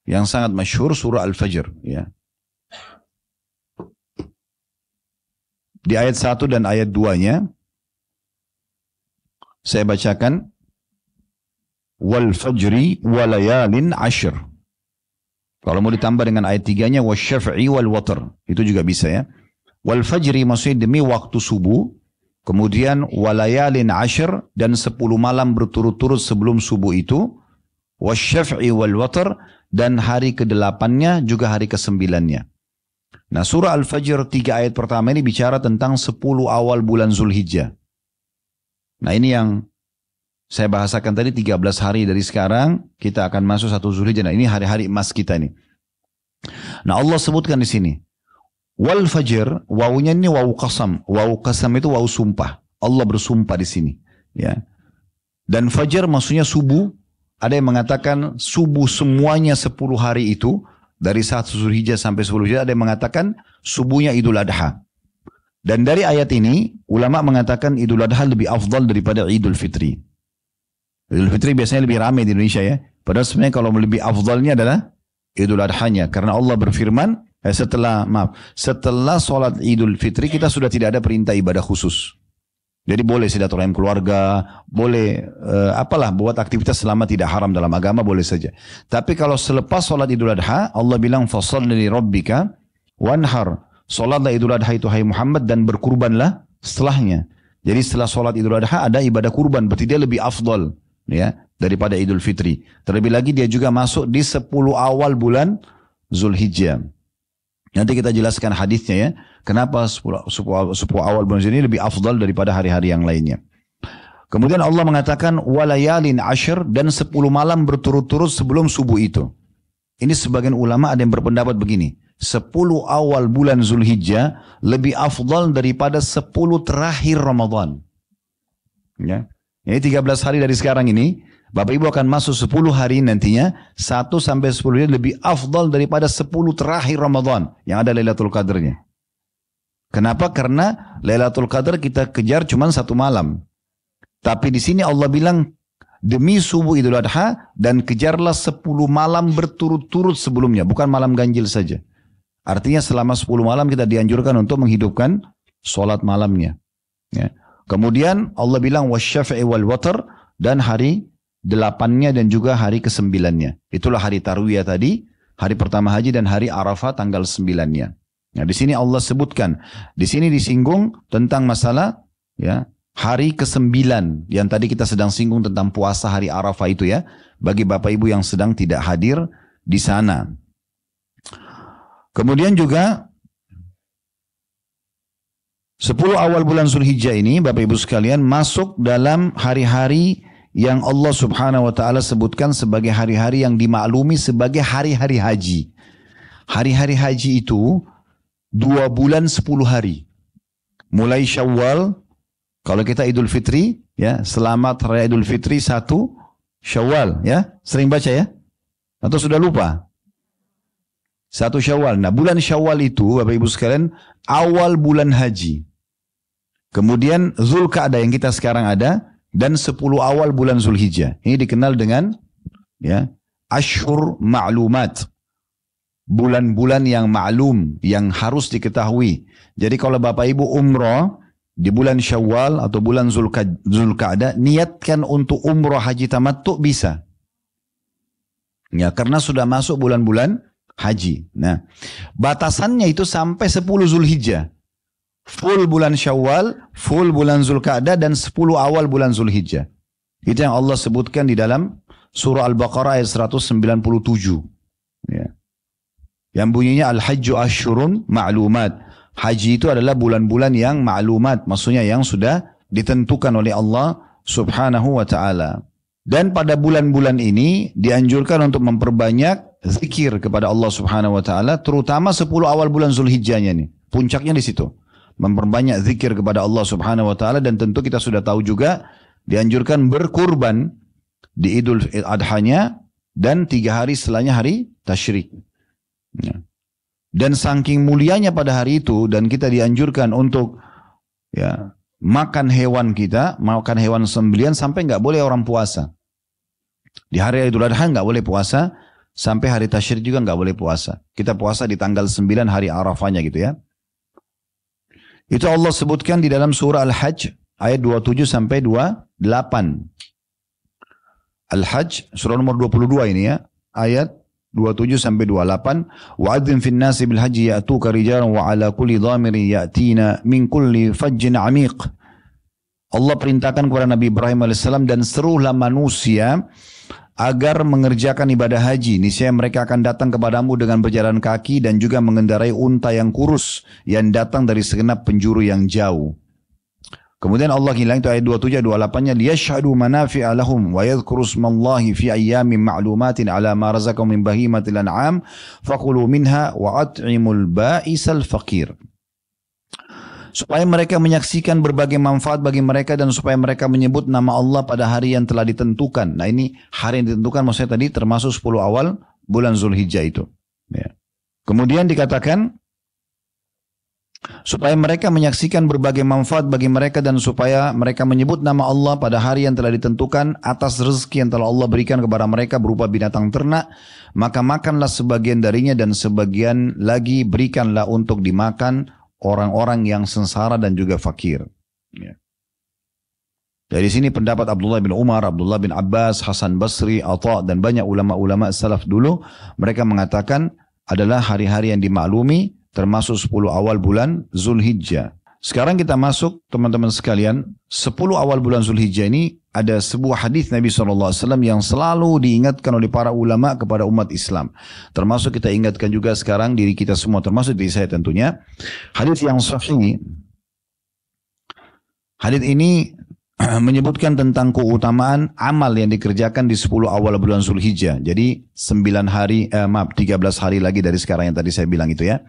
S1: yang sangat masyhur, surah Al-Fajr, ya. Di ayat 1 dan ayat 2-nya saya bacakan, wal fajri walayalin ashr. Kalau mau ditambah dengan ayat 3-nya wasyaf'i wal watr, itu juga bisa ya. Wal fajri maksudnya demi waktu subuh, kemudian walayalin ashr dan 10 malam berturut-turut sebelum subuh itu, wasyaf'i wal watr dan hari ke-8-nya juga hari ke-9-nya. Nah, surah Al-Fajr 3 ayat pertama ini bicara tentang 10 awal bulan Zulhijjah. Nah, ini yang saya bahasakan tadi, 13 hari dari sekarang kita akan masuk 1 Zulhijjah. Nah, ini hari-hari emas kita nih. Nah, Allah sebutkan di sini, wal fajr, wawunya ini wawu qasam. Wawu qasam itu wawu sumpah. Allah bersumpah di sini, ya. Dan fajar maksudnya subuh. Ada yang mengatakan subuh semuanya 10 hari itu, dari 1 Zulhijjah sampai 10 Zulhijjah. Ada yang mengatakan subuhnya Idul Adha. Dan dari ayat ini, ulama mengatakan Idul Adha lebih afdal daripada Idul Fitri. Idul Fitri biasanya lebih ramai di Indonesia ya. Padahal sebenarnya kalau lebih afdalnya adalah Idul Adha-nya. Karena Allah berfirman, setelah sholat Idul Fitri kita sudah tidak ada perintah ibadah khusus. Jadi boleh silaturahim keluarga, boleh buat aktivitas selama tidak haram dalam agama, boleh saja. Tapi kalau selepas sholat Idul Adha, Allah bilang, fasholli li rabbika wanhar. Sholatlah Idul Adha itu hai Muhammad dan berkurbanlah setelahnya. Jadi setelah sholat Idul Adha ada ibadah kurban, berarti dia lebih afdal ya daripada Idul Fitri. Terlebih lagi dia juga masuk di 10 awal bulan Zulhijjah. Nanti kita jelaskan hadisnya ya, kenapa 10 awal bulan Zulhijjah ini lebih afdal daripada hari-hari yang lainnya. Kemudian Allah mengatakan walayalin ashr dan 10 malam berturut-turut sebelum subuh itu. Ini sebagian ulama ada yang berpendapat begini, 10 awal bulan Zulhijjah lebih afdal daripada 10 terakhir Ramadan. Ya. Ini 13 hari dari sekarang ini, Bapak Ibu akan masuk 10 hari nantinya, 1 sampai 10 hari lebih afdal daripada 10 terakhir Ramadan yang ada Lailatul Qadarnya. Kenapa? Karena Lailatul Qadar kita kejar cuma 1 malam. Tapi di sini Allah bilang demi subuh Idul Adha dan kejarlah 10 malam berturut-turut sebelumnya, bukan malam ganjil saja. Artinya selama 10 malam kita dianjurkan untuk menghidupkan sholat malamnya. Ya. Kemudian Allah bilang wasyafi'i wal watr dan hari 8-nya dan juga hari ke-9-nya. Itulah hari Tarwiyah tadi, hari pertama haji dan hari Arafah tanggal 9-nya. Nah, di sini Allah sebutkan, di sini disinggung tentang masalah ya hari ke-9 yang tadi kita sedang singgung tentang puasa hari Arafah itu ya, bagi Bapak Ibu yang sedang tidak hadir di sana. Kemudian juga 10 awal bulan Zulhijjah ini Bapak Ibu sekalian masuk dalam hari-hari yang Allah subhanahu wa ta'ala sebutkan sebagai hari-hari yang dimaklumi sebagai hari-hari haji. Hari-hari haji itu 2 bulan 10 hari. Mulai Syawal, kalau kita Idul Fitri, ya, selamat Raya Idul Fitri 1 Syawal, ya. Sering baca ya? Atau sudah lupa? 1 Syawal. Nah, bulan Syawal itu Bapak Ibu sekalian awal bulan haji. Kemudian Zulkaadah yang kita sekarang ada dan 10 awal bulan Zulhijjah. Ini dikenal dengan ya, Ashhur Ma'lumat. Bulan-bulan yang maklum, yang harus diketahui. Jadi kalau Bapak Ibu umrah di bulan Syawal atau bulan Zulkaadah, niatkan untuk umrah haji tamattu bisa. Ya, karena sudah masuk bulan-bulan haji. Nah, batasannya itu sampai 10 Zulhijjah. Full bulan Syawal, full bulan Zulkaadah dan 10 awal bulan Zulhijjah. Itu yang Allah sebutkan di dalam surah Al-Baqarah ayat 197. Ya. Yang bunyinya Al-Hajju Ashurun Ma'lumat. Haji itu adalah bulan-bulan yang ma'lumat, maksudnya yang sudah ditentukan oleh Allah subhanahu wa ta'ala. Dan pada bulan-bulan ini dianjurkan untuk memperbanyak zikir kepada Allah subhanahu wa ta'ala, terutama 10 awal bulan Zulhijjahnya nih. Puncaknya di situ. Memperbanyak zikir kepada Allah subhanahu wa ta'ala, dan tentu kita sudah tahu juga dianjurkan berkurban di Idul Adha-nya dan 3 hari setelahnya hari tasyrik. Ya. Dan saking mulianya pada hari itu, dan kita dianjurkan untuk ya makan hewan kita, makan hewan sembelihan sampai nggak boleh orang puasa. Di hari Idul Adha nggak boleh puasa, sampai hari tasyrik juga nggak boleh puasa. Kita puasa di tanggal 9 hari Arafahnya gitu ya. Itu Allah sebutkan di dalam surah Al-Hajj ayat 27 sampai 28. Al-Hajj surah nomor 22 ini ya, ayat 27 sampai 28. Wa'adzim fin nasi bil haji ya'tuka rijalan wa ala kulli dhamirin ya'tina min kulli fajjin 'amiq. Allah perintahkan kepada Nabi Ibrahim alaihissalam, dan serulah manusia agar mengerjakan ibadah haji. Niscaya mereka akan datang kepadamu dengan berjalan kaki dan juga mengendarai unta yang kurus yang datang dari segenap penjuru yang jauh. Kemudian Allah bilang itu ayat 27 28-nya, liyashhadu manafi'a lahum wa yadhkuru ismallahi fi ayyamin ma'lumatin ala ma razaqahum min bahimatil an'am faqulu minha wa at'imul ba'isal faqir. Supaya mereka menyaksikan berbagai manfaat bagi mereka dan supaya mereka menyebut nama Allah pada hari yang telah ditentukan. Nah ini hari yang ditentukan maksudnya tadi termasuk 10 awal bulan Zulhijjah itu. Ya. Kemudian dikatakan supaya mereka menyaksikan berbagai manfaat bagi mereka dan supaya mereka menyebut nama Allah pada hari yang telah ditentukan atas rezeki yang telah Allah berikan kepada mereka berupa binatang ternak, maka makanlah sebagian darinya dan sebagian lagi berikanlah untuk dimakan orang-orang yang sengsara dan juga fakir. Ya. Dari sini pendapat Abdullah bin Umar, Abdullah bin Abbas, Hasan Basri, Atha dan banyak ulama-ulama salaf dulu, mereka mengatakan adalah hari-hari yang dimaklumi termasuk 10 awal bulan Zulhijjah. Sekarang kita masuk teman-teman sekalian, 10 awal bulan Zulhijjah ini ada sebuah hadis Nabi SAW yang selalu diingatkan oleh para ulama kepada umat Islam. Termasuk kita ingatkan juga sekarang diri kita semua, termasuk diri saya tentunya. Hadis yang sahih. Hadis ini menyebutkan tentang keutamaan amal yang dikerjakan di 10 awal bulan Zulhijjah. Jadi 13 hari lagi dari sekarang yang tadi saya bilang itu ya.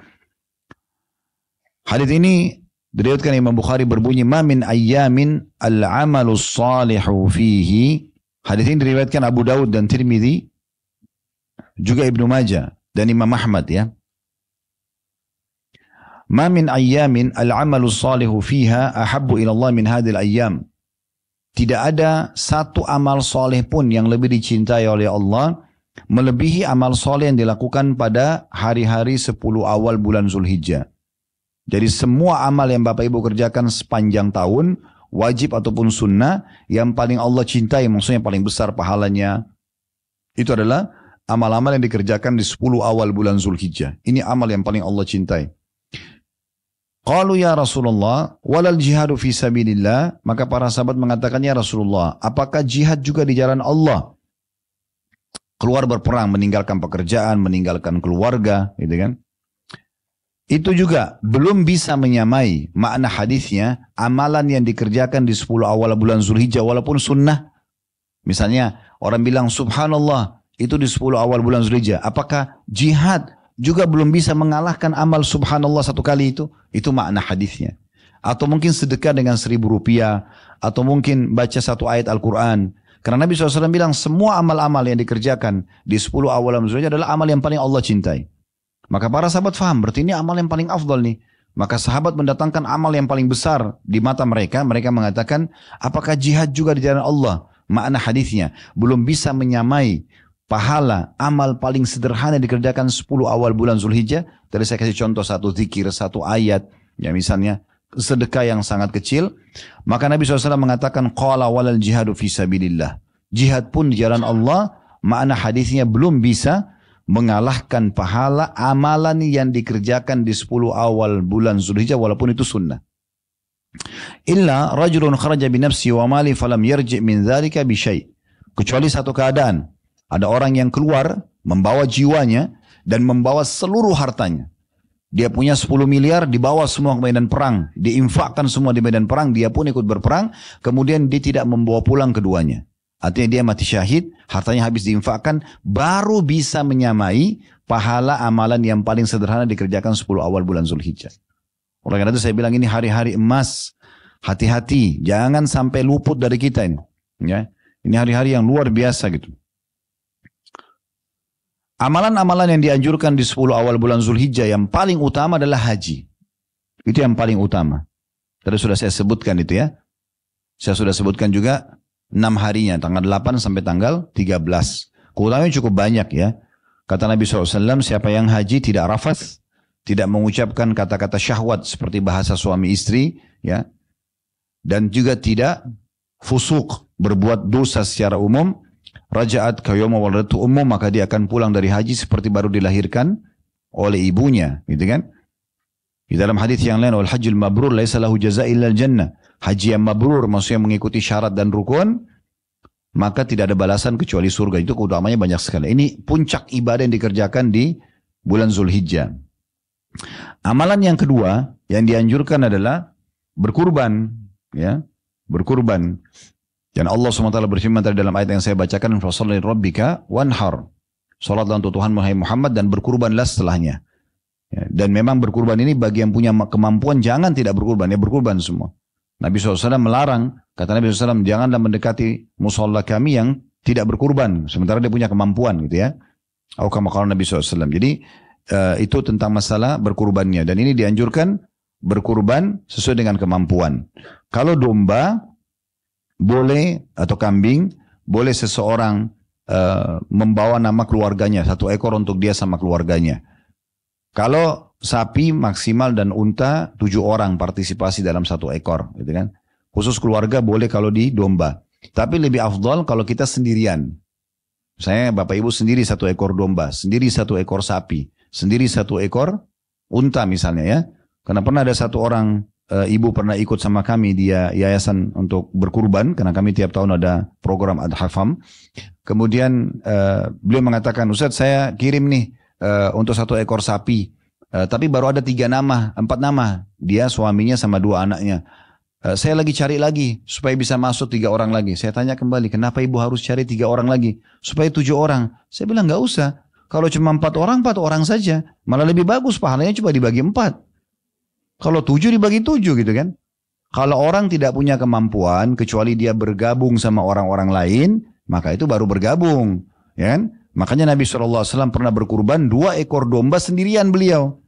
S1: Hadis ini diriwayatkan Imam Bukhari berbunyi, ma min ayyamin al-amalus salihu fihi. Hadis ini diriwayatkan Abu Daud dan Tirmidzi, juga Ibnu Majah dan Imam Ahmad ya. Ma min ayyamin al-amalus salihu fiha ahabbu ila Allah min hadhil ayyam. Tidak ada satu amal soleh pun yang lebih dicintai oleh Allah melebihi amal soleh yang dilakukan pada hari-hari 10 awal bulan Zulhijjah. Jadi semua amal yang Bapak Ibu kerjakan sepanjang tahun, wajib ataupun sunnah, yang paling Allah cintai, maksudnya paling besar pahalanya, itu adalah amal-amal yang dikerjakan di 10 awal bulan Zulhijjah. Ini amal yang paling Allah cintai. Qalu ya Rasulullah, walal jihadu fi sabilillah. Maka para sahabat mengatakan, ya Rasulullah, apakah jihad juga di jalan Allah? Keluar berperang, meninggalkan pekerjaan, meninggalkan keluarga, gitu kan? Itu juga belum bisa menyamai makna hadisnya amalan yang dikerjakan di 10 awal bulan Zulhijjah walaupun sunnah. Misalnya orang bilang subhanallah itu di 10 awal bulan Zulhijjah. Apakah jihad juga belum bisa mengalahkan amal subhanallah satu kali itu? Itu makna hadisnya. Atau mungkin sedekah dengan 1.000 rupiah. Atau mungkin baca satu ayat Al-Quran. Karena Nabi SAW bilang semua amal-amal yang dikerjakan di 10 awal bulan Zulhijjah adalah amal yang paling Allah cintai. Maka para sahabat faham, berarti ini amal yang paling afdal nih. Maka sahabat mendatangkan amal yang paling besar di mata mereka. Mereka mengatakan, apakah jihad juga di jalan Allah? Makna hadisnya belum bisa menyamai pahala amal paling sederhana dikerjakan 10 awal bulan Zulhijjah. Tadi saya kasih contoh satu zikir, satu ayat, ya misalnya sedekah yang sangat kecil. Maka Nabi SAW mengatakan, qala walal jihadu fi sabilillah. Jihad pun di jalan Allah, makna hadisnya belum bisa mengalahkan pahala amalan yang dikerjakan di 10 awal bulan Zulhijjah walaupun itu sunnah. Illa rajulun kharaja bi nafsi wa mali falam yarji' min dzalika bi syai'. Kecuali satu keadaan, ada orang yang keluar membawa jiwanya dan membawa seluruh hartanya. Dia punya 10 miliar, dibawa semua ke medan perang, diinfakkan semua di medan perang, dia pun ikut berperang, kemudian dia tidak membawa pulang keduanya. Artinya dia mati syahid, hartanya habis diinfakkan, baru bisa menyamai pahala amalan yang paling sederhana dikerjakan 10 awal bulan Zulhijjah. Oleh karena itu saya bilang ini hari-hari emas. Hati-hati, jangan sampai luput dari kita ini. Ya, ini hari-hari yang luar biasa gitu. Amalan-amalan yang dianjurkan di 10 awal bulan Zulhijjah yang paling utama adalah haji. Itu yang paling utama. Tadi sudah saya sebutkan itu ya. Saya sudah sebutkan juga 6 harinya, tanggal 8 sampai tanggal 13. Keutamanya cukup banyak ya. Kata Nabi SAW, siapa yang haji tidak rafas, tidak mengucapkan kata-kata syahwat seperti bahasa suami istri, ya, dan juga tidak fusuk, berbuat dosa secara umum, raja'at kayawma waladatu umum, maka dia akan pulang dari haji seperti baru dilahirkan oleh ibunya, gitu kan? Di dalam hadis yang lain, wal hajjul mabrur laisa lahu jazaa illa jannah. Haji yang mabrur maksudnya mengikuti syarat dan rukun, maka tidak ada balasan kecuali surga. Itu keutamanya banyak sekali. Ini puncak ibadah yang dikerjakan di bulan Zulhijjah. Amalan yang kedua yang dianjurkan adalah berkurban, ya, berkurban. Dan Allah SWT berfirman tadi dalam ayat yang saya bacakan, fasalli rabbika wanhar. Salatlah untuk Tuhan Muhammad dan berkurbanlah setelahnya. Ya, dan memang berkurban ini bagi yang punya kemampuan jangan tidak berkurban, ya berkurban semua. Nabi SAW melarang, kata Nabi SAW, janganlah mendekati musola kami yang tidak berkurban, sementara dia punya kemampuan gitu ya. Atau kama qala Nabi SAW. Jadi itu tentang masalah berkurbannya. Dan ini dianjurkan berkurban sesuai dengan kemampuan. Kalau domba boleh atau kambing, boleh seseorang membawa nama keluarganya, 1 ekor untuk dia sama keluarganya. Kalau sapi maksimal dan unta 7 orang partisipasi dalam 1 ekor, gitu kan? Khusus keluarga boleh kalau di domba. Tapi lebih afdal kalau kita sendirian. Saya bapak ibu sendiri 1 ekor domba, sendiri 1 ekor sapi, sendiri 1 ekor unta misalnya ya. Karena pernah ada 1 orang ibu pernah ikut sama kami di yayasan untuk berkurban, karena kami tiap tahun ada program Ad-Hafam. Kemudian beliau mengatakan, Ustaz saya kirim nih untuk 1 ekor sapi. Tapi baru ada 3 nama, 4 nama. Dia, suaminya sama 2 anaknya. Saya lagi cari lagi supaya bisa masuk 3 orang lagi. Saya tanya kembali, kenapa ibu harus cari 3 orang lagi? Supaya 7 orang. Saya bilang nggak usah. Kalau cuma 4 orang saja. Malah lebih bagus, pahalanya coba dibagi 4. Kalau 7 dibagi 7 gitu kan. Kalau orang tidak punya kemampuan, kecuali dia bergabung sama orang-orang lain, maka itu baru bergabung. Ya kan? Makanya Nabi SAW pernah berkurban 2 ekor domba sendirian beliau.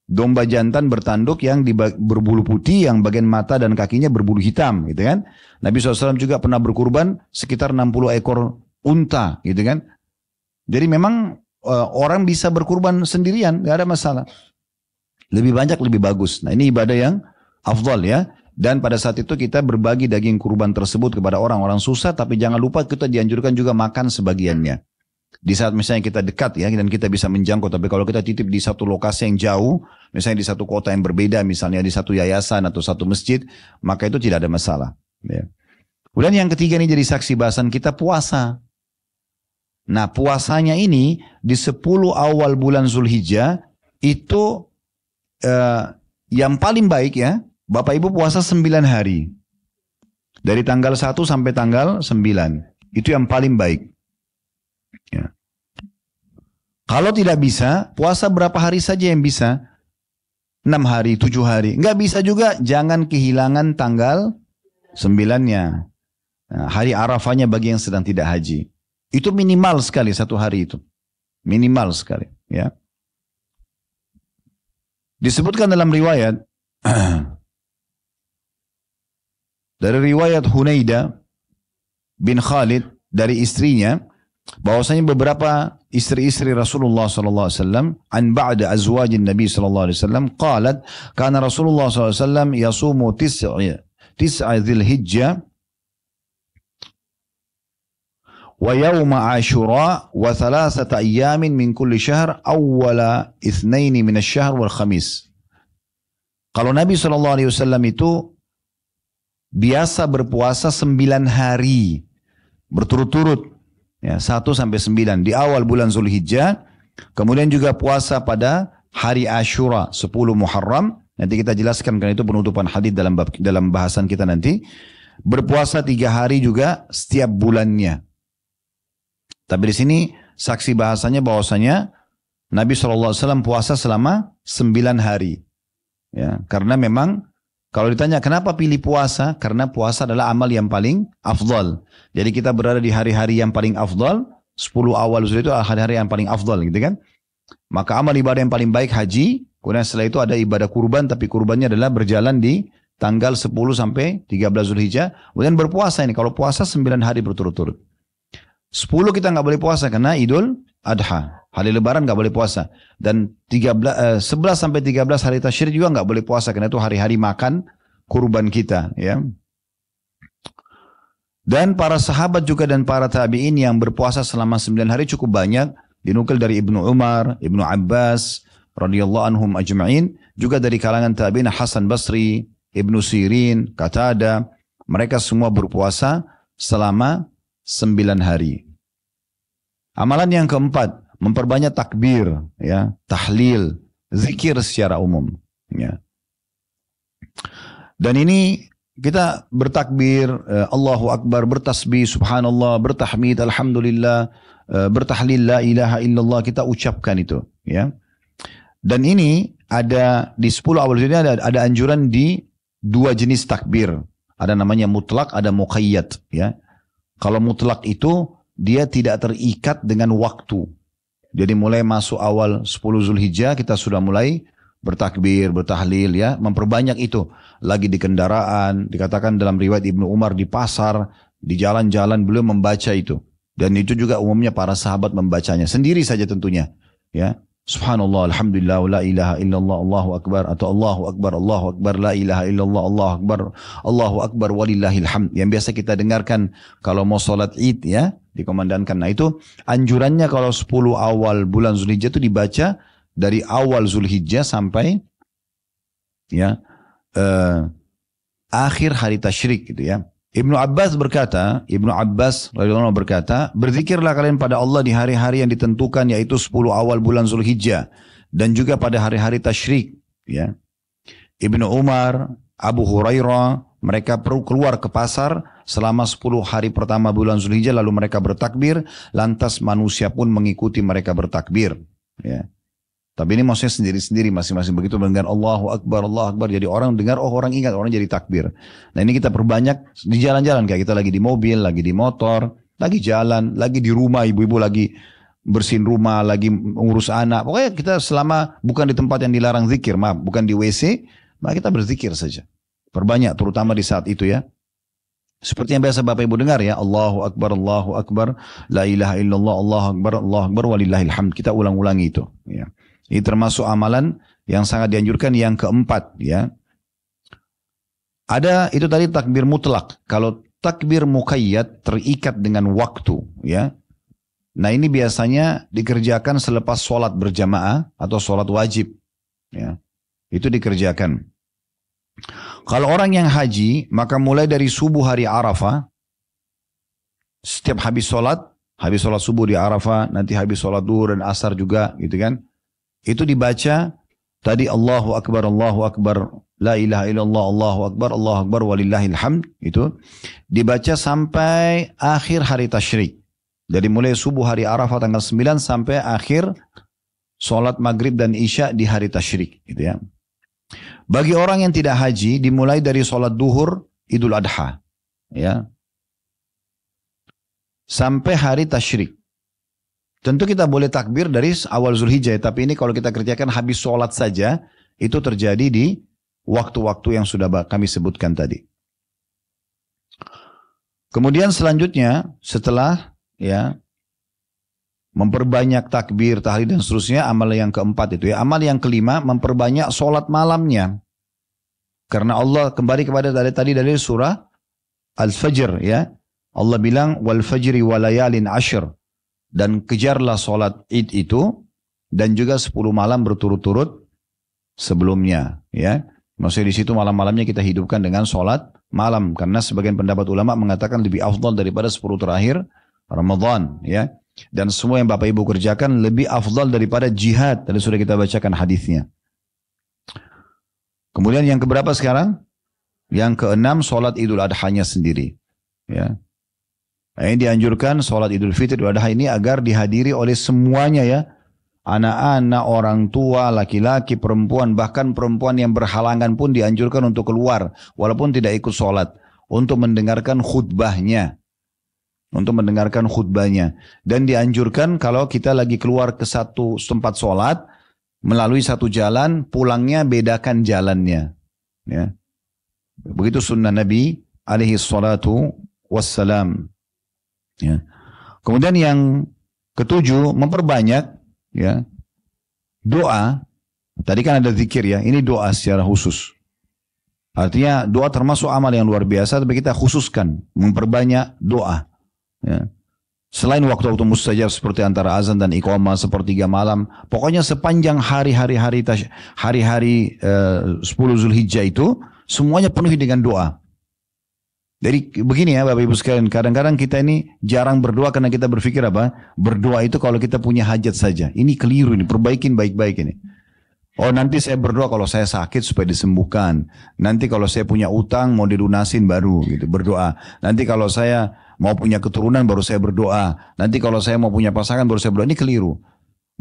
S1: Domba jantan bertanduk yang berbulu putih, yang bagian mata dan kakinya berbulu hitam, gitu kan. Nabi SAW juga pernah berkurban sekitar 60 ekor unta, gitu kan. Jadi memang orang bisa berkurban sendirian, gak ada masalah. Lebih banyak lebih bagus. Nah ini ibadah yang afdal ya. Dan pada saat itu kita berbagi daging kurban tersebut kepada orang-orang susah, tapi jangan lupa kita dianjurkan juga makan sebagiannya. Di saat misalnya kita dekat ya, dan kita bisa menjangkau, tapi kalau kita titip di satu lokasi yang jauh, misalnya di satu kota yang berbeda, misalnya di satu yayasan atau satu masjid, maka itu tidak ada masalah. Ya. Kemudian yang ketiga ini jadi saksi bahasan kita puasa. Nah puasanya ini di 10 awal bulan Zulhijjah itu yang paling baik ya, Bapak Ibu puasa 9 hari. Dari tanggal 1 sampai tanggal 9. Itu yang paling baik. Ya. Kalau tidak bisa, puasa berapa hari saja yang bisa? 6 hari, 7 hari. Enggak bisa juga, jangan kehilangan tanggal 9-nya. Nah, hari Arafahnya bagi yang sedang tidak haji. Itu minimal sekali 1 hari itu. Minimal sekali. Ya. Disebutkan dalam riwayat, dari riwayat Hunaidah bin Khalid, dari istrinya, bahwasanya beberapa istri-istri Rasulullah SAW an ba'da azwajin Nabi SAW qalat kana Rasulullah SAW yasumu tis'a Dzulhijjah wa yawma Ashura wa 3 ayyamin min kulli syahr awwala itsnaini min asy-syahr wal khamis. Kalau Nabi SAW itu biasa berpuasa 9 hari berturut-turut. Ya, 1 sampai 9 di awal bulan Zulhijjah. Kemudian juga puasa pada hari Ashura 10 Muharram. Nanti kita jelaskan, karena itu penutupan hadis dalam bahasan kita nanti. Berpuasa 3 hari juga setiap bulannya. Tapi di sini saksi bahasanya bahwasanya Nabi SAW puasa selama 9 hari. Ya, karena memang kalau ditanya kenapa pilih puasa? Karena puasa adalah amal yang paling afdal. Jadi kita berada di hari-hari yang paling afdal, 10 awal Zulhijjah itu hari-hari yang paling afdal gitu kan. Maka amal ibadah yang paling baik haji, kemudian setelah itu ada ibadah kurban, tapi kurbannya adalah berjalan di tanggal 10 sampai 13 Zulhijjah. Kemudian berpuasa ini, kalau puasa 9 hari berturut-turut. 10 kita nggak boleh puasa karena Idul Adha. Hari Lebaran nggak boleh puasa. Dan 11 sampai 13 hari tasyrik juga nggak boleh puasa karena itu hari-hari makan kurban kita. Ya. Dan para sahabat juga dan para tabi'in yang berpuasa selama 9 hari cukup banyak. Dinukil dari Ibnu Umar, Ibnu Abbas, radhiyallahu anhum ajma'in. Juga dari kalangan tabi'in Hasan Basri, Ibnu Sirin, Qatada. Mereka semua berpuasa selama 9 hari. Amalan yang keempat, memperbanyak takbir, ya, tahlil, zikir secara umum. Ya. Dan ini kita bertakbir, Allahu Akbar, bertasbih, subhanallah, bertahmid, alhamdulillah, bertahlil, la ilaha illallah, kita ucapkan itu. Ya. Dan ini ada di 10 awal ini ada anjuran di 2 jenis takbir. Ada namanya mutlak, ada muqayyad. Ya. Kalau mutlak itu dia tidak terikat dengan waktu. Jadi mulai masuk awal 10 Zulhijjah kita sudah mulai bertakbir, bertahlil, ya, memperbanyak itu. Lagi di kendaraan, dikatakan dalam riwayat Ibnu Umar di pasar, di jalan-jalan beliau membaca itu. Dan itu juga umumnya para sahabat membacanya sendiri saja tentunya. Ya, subhanallah, alhamdulillah, la ilaha illallah, Allahu akbar, atau Allahu akbar, la ilaha illallah, Allahu akbar, walillahil hamd. Yang biasa kita dengarkan kalau mau sholat Id, ya, dikomandangkan. Nah itu anjurannya kalau 10 awal bulan Zulhijjah itu dibaca dari awal Zulhijjah sampai ya akhir hari tasyrik gitu ya. Ibnu Abbas radhiyallahu anhu berkata, berzikirlah kalian pada Allah di hari-hari yang ditentukan, yaitu 10 awal bulan Zulhijjah dan juga pada hari-hari tasyrik, ya. Ibnu Umar, Abu Hurairah, mereka perlu keluar ke pasar selama 10 hari pertama bulan Zulhijjah, lalu mereka bertakbir, lantas manusia pun mengikuti mereka bertakbir, ya. Tapi ini maksudnya sendiri-sendiri, masing-masing begitu mendengar Allahu Akbar, jadi orang dengar, oh orang ingat, orang jadi takbir. Nah ini kita perbanyak di jalan-jalan, kayak kita lagi di mobil, lagi di motor, lagi jalan, lagi di rumah, ibu-ibu lagi bersihin rumah, lagi ngurus anak. Pokoknya kita selama bukan di tempat yang dilarang zikir, maaf, bukan di WC, maka kita berzikir saja. Perbanyak, terutama di saat itu ya. Seperti yang biasa Bapak Ibu dengar ya, Allahu Akbar, la ilaha illallah, Allahu Akbar, walillahil hamd. Kita ulang-ulangi itu, ya. Ini termasuk amalan yang sangat dianjurkan. Yang keempat, ya, ada itu tadi takbir mutlak. Kalau takbir muqayyad terikat dengan waktu, ya. Nah ini biasanya dikerjakan selepas sholat berjamaah atau sholat wajib, ya. Itu dikerjakan. Kalau orang yang haji, maka mulai dari subuh hari Arafah, setiap habis sholat subuh di Arafah, nanti habis sholat duhur dan asar juga, gitu kan. Itu dibaca tadi Allahu Akbar, la ilaha illallah, Allahu Akbar, walillahil hamd. Itu dibaca sampai akhir hari tasyrik. Jadi mulai subuh hari Arafah tanggal 9 sampai akhir sholat maghrib dan isya di hari tasyrik, gitu ya. Bagi orang yang tidak haji, dimulai dari sholat duhur Idul Adha, ya, sampai hari tasyrik. Tentu kita boleh takbir dari awal Zulhijjah, tapi ini kalau kita kerjakan habis sholat saja, itu terjadi di waktu-waktu yang sudah kami sebutkan tadi. Kemudian selanjutnya, setelah ya memperbanyak takbir, tahlil dan seterusnya, amal yang keempat itu ya. Amal yang kelima, memperbanyak sholat malamnya. Karena Allah kembali kepada tadi dari surah Al-Fajr, ya. Allah bilang, wal fajri walayalin ashr. Dan kejarlah sholat id itu, dan juga 10 malam berturut-turut sebelumnya, ya. Maksudnya di situ malam-malamnya kita hidupkan dengan sholat malam. Karena sebagian pendapat ulama mengatakan lebih afdal daripada 10 terakhir Ramadan, ya. Dan semua yang Bapak Ibu kerjakan lebih afdal daripada jihad. Tadi sudah kita bacakan hadisnya. Kemudian yang keberapa sekarang? Yang keenam, sholat Idul Adha-nya sendiri, ya. Nah, ini dianjurkan sholat Idul Fitri Idul Adha ini agar dihadiri oleh semuanya, ya. Anak-anak, orang tua, laki-laki, perempuan, bahkan perempuan yang berhalangan pun dianjurkan untuk keluar walaupun tidak ikut sholat untuk mendengarkan khutbahnya. untuk mendengarkan khutbahnya. Dan dianjurkan kalau kita lagi keluar ke satu tempat sholat, melalui satu jalan, pulangnya bedakan jalannya. Ya. Begitu sunnah Nabi alaihi salatu wassalam. Ya. Kemudian yang ketujuh, memperbanyak ya doa. Tadi kan ada zikir ya, ini doa secara khusus. Artinya doa termasuk amal yang luar biasa, tapi kita khususkan memperbanyak doa. Ya. Selain waktu-waktu mustajab seperti antara azan dan iqamah, sepertiga malam, pokoknya sepanjang hari-hari 10 Zulhijjah itu semuanya penuhi dengan doa. Jadi begini ya Bapak Ibu sekalian, kadang-kadang kita ini jarang berdoa karena kita berpikir apa? Berdoa itu kalau kita punya hajat saja. Ini keliru, ini perbaikin baik-baik ini. Oh nanti saya berdoa kalau saya sakit supaya disembuhkan. Nanti kalau saya punya utang mau dilunasin baru gitu berdoa. Nanti kalau saya mau punya keturunan baru saya berdoa. Nanti kalau saya mau punya pasangan baru saya berdoa. Ini keliru.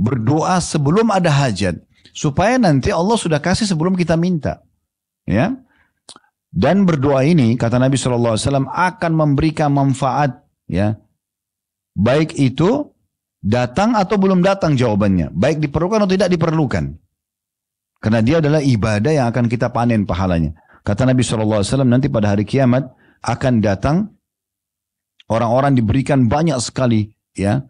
S1: Berdoa sebelum ada hajat. Supaya nanti Allah sudah kasih sebelum kita minta. Ya. Dan berdoa ini kata Nabi SAW akan memberikan manfaat. Ya. Baik itu datang atau belum datang jawabannya. Baik diperlukan atau tidak diperlukan. Karena dia adalah ibadah yang akan kita panen pahalanya. Kata Nabi SAW nanti pada hari kiamat akan datang orang-orang diberikan banyak sekali ya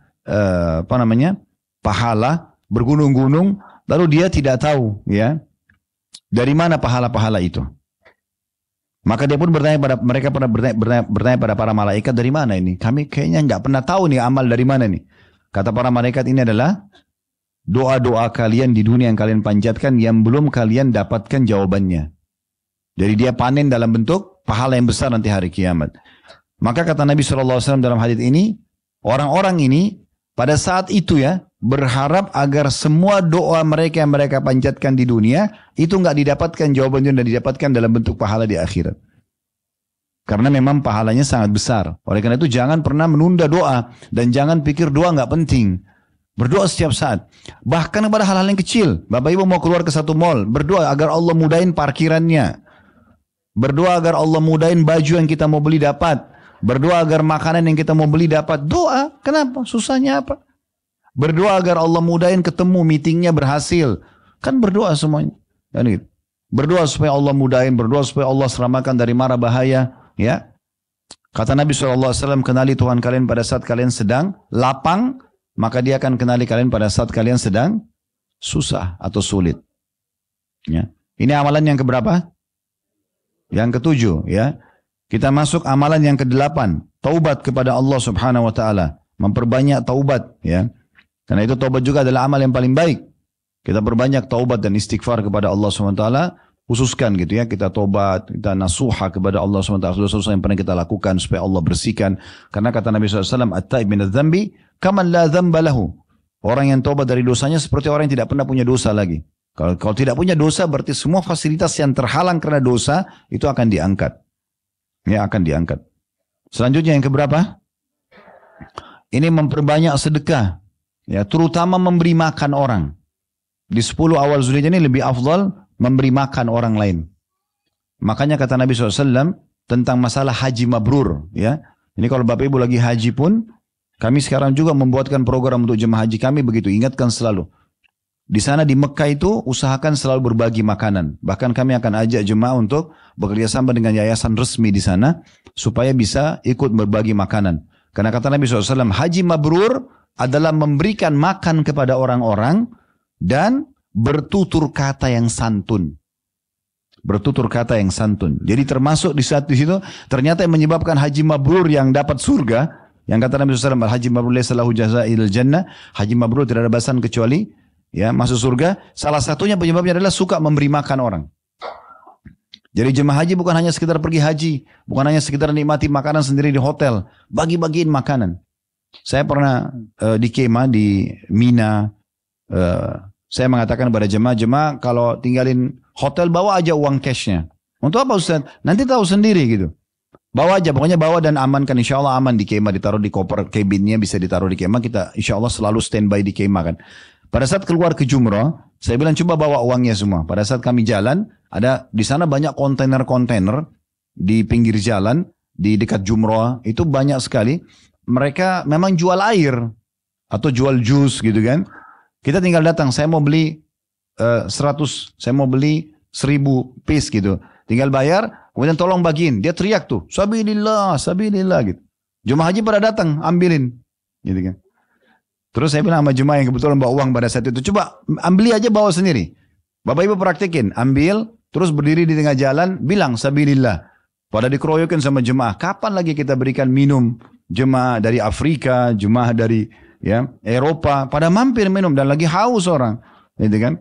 S1: pahala bergunung-gunung, lalu dia tidak tahu ya dari mana pahala-pahala itu. Maka dia pun bertanya pada para malaikat, dari mana ini? Kami kayaknya nggak pernah tahu nih amal dari mana nih. Kata para malaikat, ini adalah doa-doa kalian di dunia yang kalian panjatkan yang belum kalian dapatkan jawabannya. Jadi dia panen dalam bentuk pahala yang besar nanti hari kiamat. Maka kata Nabi SAW dalam hadits ini, orang-orang ini pada saat itu ya berharap agar semua doa mereka yang mereka panjatkan di dunia itu nggak didapatkan jawabannya dan didapatkan dalam bentuk pahala di akhirat. Karena memang pahalanya sangat besar. Oleh karena itu jangan pernah menunda doa dan jangan pikir doa nggak penting. Berdoa setiap saat. Bahkan kepada hal-hal yang kecil. Bapak Ibu mau keluar ke satu mall. Berdoa agar Allah mudahin parkirannya. Berdoa agar Allah mudahin baju yang kita mau beli dapat. Berdoa agar makanan yang kita mau beli dapat. Doa. Kenapa? Susahnya apa? Berdoa agar Allah mudahin ketemu, meetingnya berhasil. Kan berdoa semuanya. Dan gitu. Berdoa supaya Allah mudahin. Berdoa supaya Allah selamatkan dari mara bahaya. Ya. Kata Nabi SAW, kenali Tuhan kalian pada saat kalian sedang lapang. Maka dia akan kenali kalian pada saat kalian sedang susah atau sulit. Ya. Ini amalan yang keberapa? Yang ketujuh. Ya. Kita masuk amalan yang kedelapan. Taubat kepada Allah Subhanahu Wa Taala. Memperbanyak taubat. Ya. Karena itu taubat juga adalah amal yang paling baik. Kita perbanyak taubat dan istighfar kepada Allah Subhanahu Wa Taala. Khususkan gitu ya. Kita taubat, kita nasuha kepada Allah Subhanahu Wa Taala. Dosa-dosa yang pernah kita lakukan supaya Allah bersihkan. Karena kata Nabi SAW, At-taib minadz dzambi kaman la dzamba lahu. Orang yang taubat dari dosanya seperti orang yang tidak pernah punya dosa lagi. Kalau tidak punya dosa berarti semua fasilitas yang terhalang karena dosa itu akan diangkat. Ya akan diangkat. Selanjutnya yang keberapa? Ini memperbanyak sedekah. Ya, terutama memberi makan orang. Di 10 awal Zulhijjah ini lebih afdal memberi makan orang lain. Makanya kata Nabi SAW tentang masalah haji mabrur. Ya. Ini kalau Bapak Ibu lagi haji pun, kami sekarang juga membuatkan program untuk jemaah haji kami begitu. Ingatkan selalu. Di sana di Mekah itu usahakan selalu berbagi makanan. Bahkan kami akan ajak jemaah untuk bekerja sama dengan yayasan resmi di sana. Supaya bisa ikut berbagi makanan. Karena kata Nabi SAW, haji mabrur adalah memberikan makan kepada orang-orang. Dan bertutur kata yang santun. Bertutur kata yang santun. Jadi termasuk di saat di situ ternyata yang menyebabkan haji mabrur yang dapat surga. Yang kata Nabi SAW, haji mabrur laysa lahu jazaa'il jannah. Haji mabrur tidak ada balasan kecuali ya masuk surga. Salah satunya penyebabnya adalah suka memberi makan orang. Jadi jemaah haji bukan hanya sekedar pergi haji. Bukan hanya sekedar nikmati makanan sendiri di hotel. Bagi-bagiin makanan. Saya pernah di kemah di Mina. Saya mengatakan kepada jemaah kalau tinggalin hotel bawa aja uang cashnya. Untuk apa Ustaz? Nanti tahu sendiri gitu. Bawa aja, pokoknya bawa dan amankan. Insya Allah aman di kemah, ditaruh di koper cabinnya, bisa ditaruh di kemah. Kita insya Allah selalu standby di kemah kan. Pada saat keluar ke Jumrah, saya bilang coba bawa uangnya semua. Pada saat kami jalan, ada di sana banyak kontainer-kontainer di pinggir jalan, di dekat Jumrah, itu banyak sekali. mereka memang jual air atau jual jus gitu kan. Kita tinggal datang, saya mau beli 100, saya mau beli 1000 piece gitu. Tinggal bayar, kemudian tolong bagiin. Dia teriak tuh, sabilillah, sabilillah gitu. Jemaah haji pada datang, ambilin. Gitu kan. Terus saya bilang sama jemaah yang kebetulan bawa uang pada saat itu, coba ambil aja bawa sendiri. Bapak ibu praktekin, ambil, terus berdiri di tengah jalan, bilang sabilillah. Pada dikeroyokin sama jemaah, kapan lagi kita berikan minum jemaah dari Afrika, jemaah dari Eropa, pada mampir minum dan lagi haus orang, gitu kan?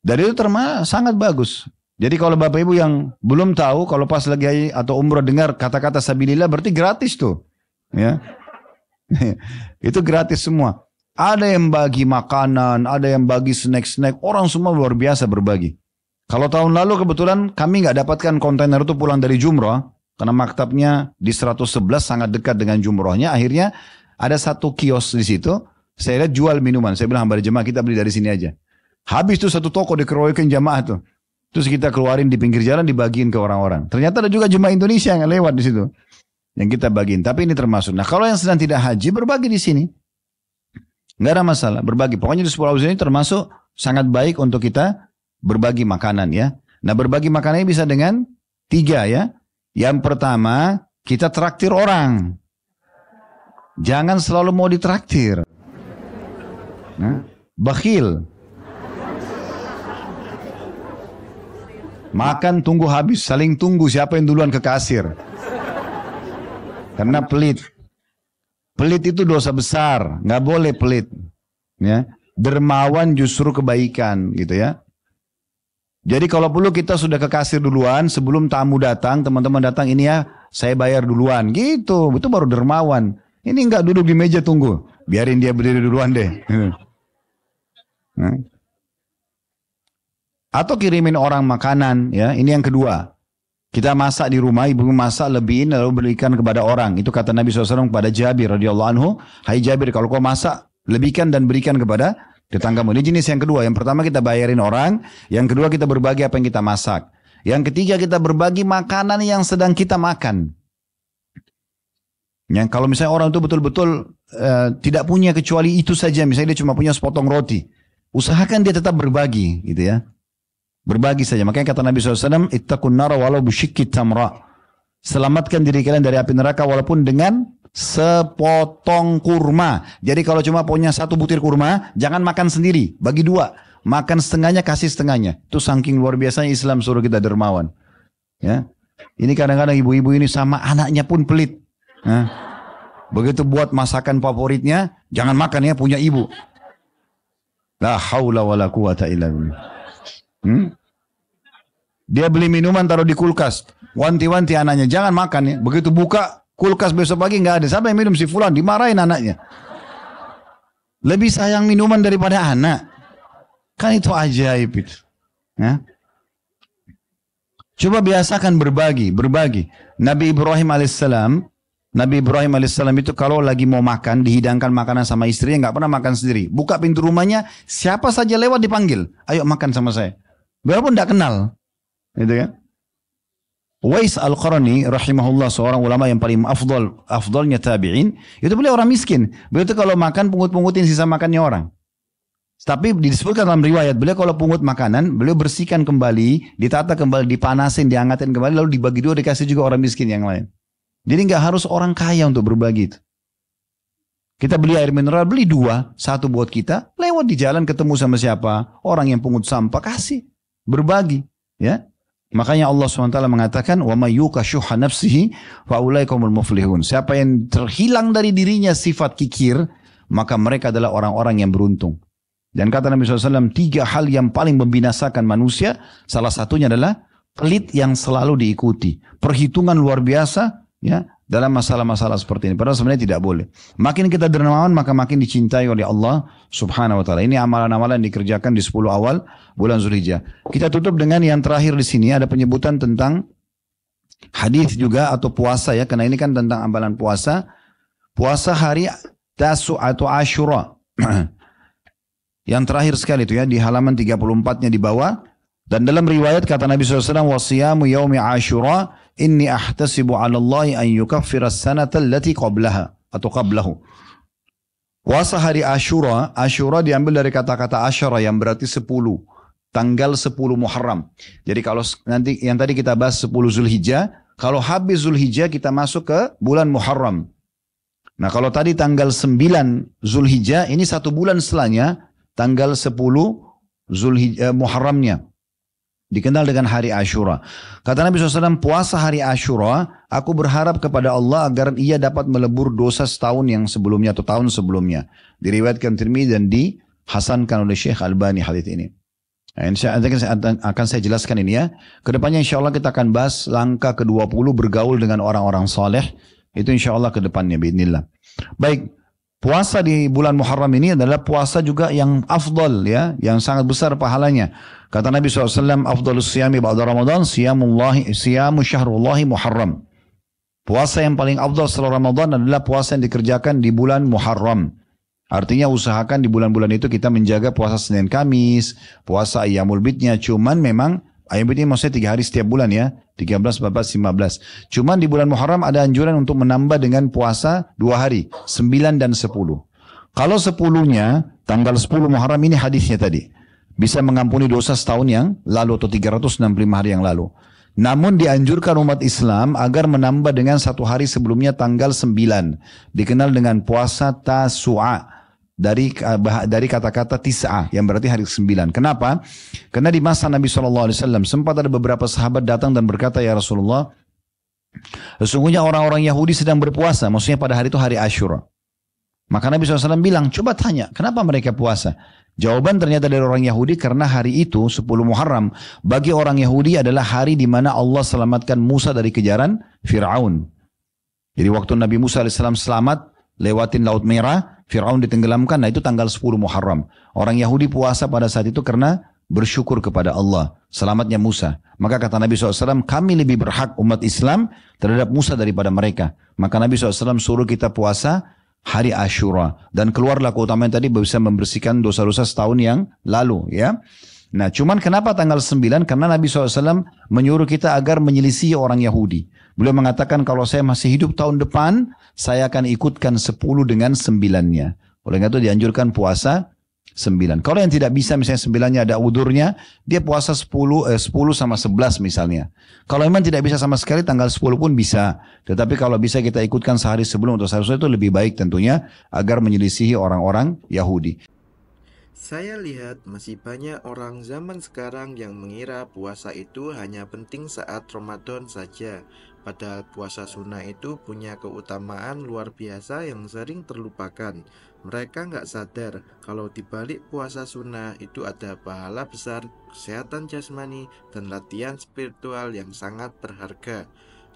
S1: Dari itu sangat bagus. Jadi kalau bapak ibu yang belum tahu, kalau pas lagi atau umrah dengar kata-kata sabilillah, berarti gratis tuh, ya. Itu gratis semua. Ada yang bagi makanan, ada yang bagi snack-snack, orang semua luar biasa berbagi. Kalau tahun lalu kebetulan kami nggak dapatkan kontainer itu pulang dari Jumrah, karena maktabnya di 111 sangat dekat dengan Jumrahnya. Akhirnya ada satu kios di situ, saya lihat jual minuman. Saya bilang kepada jemaah, kita beli dari sini aja. Habis itu satu toko dikeroyokin jemaah tuh. Terus kita keluarin di pinggir jalan, dibagiin ke orang-orang. Ternyata ada juga jemaah Indonesia yang lewat di situ, yang kita bagiin. Tapi ini termasuk. Nah kalau yang sedang tidak haji, berbagi di sini. Nggak ada masalah, berbagi. Pokoknya di 10 ini termasuk sangat baik untuk kita berbagi makanan ya. Nah berbagi makanan ini bisa dengan 3 ya. Yang pertama, kita traktir orang. Jangan selalu mau ditraktir. Nah, bakhil. Makan tunggu habis, saling tunggu siapa yang duluan ke kasir. Karena pelit. Pelit itu dosa besar, nggak boleh pelit. Ya, dermawan justru kebaikan gitu ya. Jadi kalau perlu kita sudah ke kasir duluan sebelum tamu datang, teman-teman datang ini ya saya bayar duluan gitu, itu baru dermawan. Ini nggak duduk di meja tunggu, biarin dia berdiri duluan deh. Atau kirimin orang makanan ya, ini yang kedua. Kita masak di rumah, ibu masak lebihin lalu berikan kepada orang. Itu kata Nabi SAW kepada Jabir radhiyallahu anhu, hai Jabir kalau kau masak lebihkan dan berikan kepada tetanggamu. Ini jenis yang kedua. Yang pertama kita bayarin orang, yang kedua kita berbagi apa yang kita masak. Yang ketiga kita berbagi makanan yang sedang kita makan. Yang kalau misalnya orang itu betul-betul tidak punya kecuali itu saja, misalnya dia cuma punya sepotong roti, usahakan dia tetap berbagi gitu ya. Berbagi saja. Makanya kata Nabi SAW, ittaqun nara walau bisyikki tamra. Selamatkan diri kalian dari api neraka walaupun dengan sepotong kurma. Jadi kalau cuma punya 1 butir kurma, jangan makan sendiri, bagi 2. Makan setengahnya, kasih setengahnya. Itu saking luar biasanya Islam suruh kita dermawan. Ya. Ini kadang-kadang ibu-ibu ini sama anaknya pun pelit. Nah, begitu buat masakan favoritnya, jangan makan ya punya ibu. La haula wala quwata illa billah. Dia beli minuman taruh di kulkas, wanti-wanti anaknya jangan makan ya. Begitu buka kulkas besok pagi nggak ada. Siapa yang minum? Si fulan. Dimarahin anaknya. Lebih sayang minuman daripada anak. Kan itu ajaib itu. Ya. Coba biasakan berbagi. Nabi Ibrahim alaihissalam itu kalau lagi mau makan, dihidangkan makanan sama istrinya, nggak pernah makan sendiri. Buka pintu rumahnya, siapa saja lewat dipanggil, ayo makan sama saya. Walaupun tidak kenal, gitu kan? Uwais Al-Qarni rahimahullah, seorang ulama yang paling afdalnya tabi'in, itu beliau orang miskin. Beliau itu kalau makan pungut-pungutin sisa makannya orang. Tapi disebutkan dalam riwayat, beliau kalau pungut makanan, beliau bersihkan kembali, ditata kembali, dipanasin, dihangatin kembali, lalu dibagi 2 dikasih juga orang miskin yang lain. Jadi nggak harus orang kaya untuk berbagi itu. Kita beli air mineral, beli 2, 1 buat kita, lewat di jalan ketemu sama siapa, orang yang pungut sampah, kasih. Berbagi, ya. Makanya Allah SWT mengatakan, wa may yuqa syuhha nafsihi fa ulaikumul muflihun. Siapa yang terhilang dari dirinya sifat kikir, maka mereka adalah orang-orang yang beruntung. Dan kata Nabi SAW, 3 hal yang paling membinasakan manusia, salah satunya adalah pelit yang selalu diikuti. Perhitungan luar biasa, ya, dalam masalah-masalah seperti ini. Padahal sebenarnya tidak boleh. Makin kita dermawan, maka makin dicintai oleh Allah Subhanahu wa taala. Ini amalan-amalan yang dikerjakan di 10 awal bulan Zulhijjah. Kita tutup dengan yang terakhir di sini, ada penyebutan tentang hadis juga atau puasa ya, karena ini kan tentang amalan puasa. Puasa hari Tasu atau Asyura. Yang terakhir sekali itu ya, di halaman 34-nya di bawah. Dan dalam riwayat kata Nabi SAW, wasiyamu yaumi Asyura inni ahtasibu 'ala Allah an yukaffira as-sanata allati qablaha atau qablahu. Puasa hari Ashura, Ashura diambil dari kata-kata Asyara yang berarti 10. Tanggal 10 Muharram. Jadi kalau nanti yang tadi kita bahas 10 Zulhijjah, kalau habis Zulhijjah kita masuk ke bulan Muharram. Nah kalau tadi tanggal 9 Zulhijjah, ini 1 bulan setelahnya, tanggal 10 Muharramnya. Dikenal dengan hari Ashura. Kata Nabi SAW, puasa hari Ashura, aku berharap kepada Allah agar ia dapat melebur dosa setahun yang sebelumnya atau tahun sebelumnya. Diriwayatkan Tirmidzi dan dihasankan oleh Syekh Albani hadits ini. Nah, akan saya jelaskan ini ya. Kedepannya insya Allah kita akan bahas langkah ke-20 bergaul dengan orang-orang saleh. Itu insya Allah kedepannya, biidznillah. Baik. Puasa di bulan Muharram ini adalah puasa juga yang afdal ya, yang sangat besar pahalanya. Kata Nabi SAW, afdalus siyami ba'da Ramadan, siyamu syahrullahi Muharram. Puasa yang paling afdal setelah Ramadan adalah puasa yang dikerjakan di bulan Muharram. Artinya usahakan di bulan-bulan itu kita menjaga puasa Senin Kamis, puasa Ayyamul Bidnya. Cuman memang Ayyamul Bidnya maksudnya 3 hari setiap bulan ya, 13, 14, 15. Cuman di bulan Muharram ada anjuran untuk menambah dengan puasa 2 hari, 9 dan 10. Kalau 10-nya, tanggal 10 Muharram ini hadisnya tadi. Bisa mengampuni dosa setahun yang lalu atau 365 hari yang lalu. Namun dianjurkan umat Islam agar menambah dengan 1 hari sebelumnya tanggal 9. Dikenal dengan puasa Tasu'a. Dari kata-kata tis'ah yang berarti hari ke-9. Kenapa? Karena di masa Nabi SAW sempat ada beberapa sahabat datang dan berkata, ya Rasulullah, sesungguhnya orang-orang Yahudi sedang berpuasa. Maksudnya pada hari itu hari Ashura. Maka Nabi SAW bilang, coba tanya, kenapa mereka puasa? Jawaban ternyata dari orang Yahudi, karena hari itu 10 Muharram bagi orang Yahudi adalah hari di mana Allah selamatkan Musa dari kejaran Fir'aun. Jadi waktu Nabi Musa AS selamat lewatin Laut Merah, Fir'aun ditenggelamkan, nah itu tanggal 10 Muharram. Orang Yahudi puasa pada saat itu karena bersyukur kepada Allah, selamatnya Musa. Maka kata Nabi SAW, kami lebih berhak umat Islam terhadap Musa daripada mereka. Maka Nabi SAW suruh kita puasa hari Ashura. Dan keluarlah keutamaan tadi bisa membersihkan dosa-dosa setahun yang lalu ya. Nah cuman kenapa tanggal 9? Karena Nabi SAW menyuruh kita agar menyelisihi orang Yahudi. Beliau mengatakan kalau saya masih hidup tahun depan, saya akan ikutkan 10 dengan 9-nya. Oleh karena itu dianjurkan puasa 9. Kalau yang tidak bisa misalnya 9-nya ada udurnya, dia puasa 10 sama 11 misalnya. Kalau memang tidak bisa sama sekali tanggal 10 pun bisa. Tetapi kalau bisa kita ikutkan sehari sebelum atau sehari itu lebih baik tentunya agar menyelisihi orang-orang Yahudi.
S2: Saya lihat masih banyak orang zaman sekarang yang mengira puasa itu hanya penting saat Ramadan saja. Padahal puasa sunnah itu punya keutamaan luar biasa yang sering terlupakan. Mereka nggak sadar kalau di balik puasa sunnah itu ada pahala besar, kesehatan jasmani, dan latihan spiritual yang sangat berharga.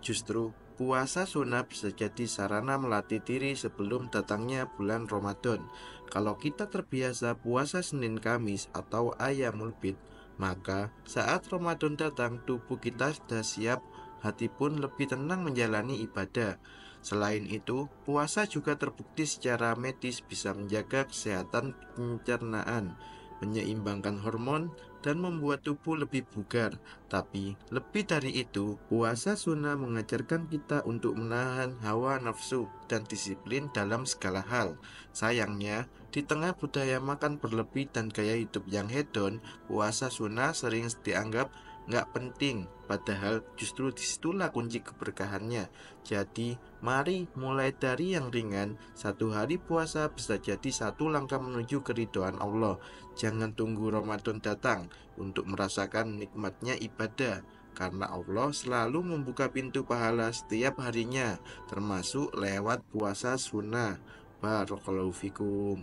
S2: Justru puasa sunnah bisa jadi sarana melatih diri sebelum datangnya bulan Ramadan. Kalau kita terbiasa puasa Senin Kamis atau Ayyamul Bid, maka saat Ramadan datang tubuh kita sudah siap, hati pun lebih tenang menjalani ibadah. Selain itu, puasa juga terbukti secara medis bisa menjaga kesehatan pencernaan, menyeimbangkan hormon, dan membuat tubuh lebih bugar. Tapi lebih dari itu, puasa sunnah mengajarkan kita untuk menahan hawa nafsu dan disiplin dalam segala hal. Sayangnya, di tengah budaya makan berlebih dan gaya hidup yang hedon, puasa sunnah sering dianggap nggak penting, padahal justru disitulah kunci keberkahannya. Jadi, mari mulai dari yang ringan. 1 hari puasa bisa jadi 1 langkah menuju keridhaan Allah. Jangan tunggu Ramadan datang untuk merasakan nikmatnya ibadah, karena Allah selalu membuka pintu pahala setiap harinya, termasuk lewat puasa sunnah. Barakallahu fikum.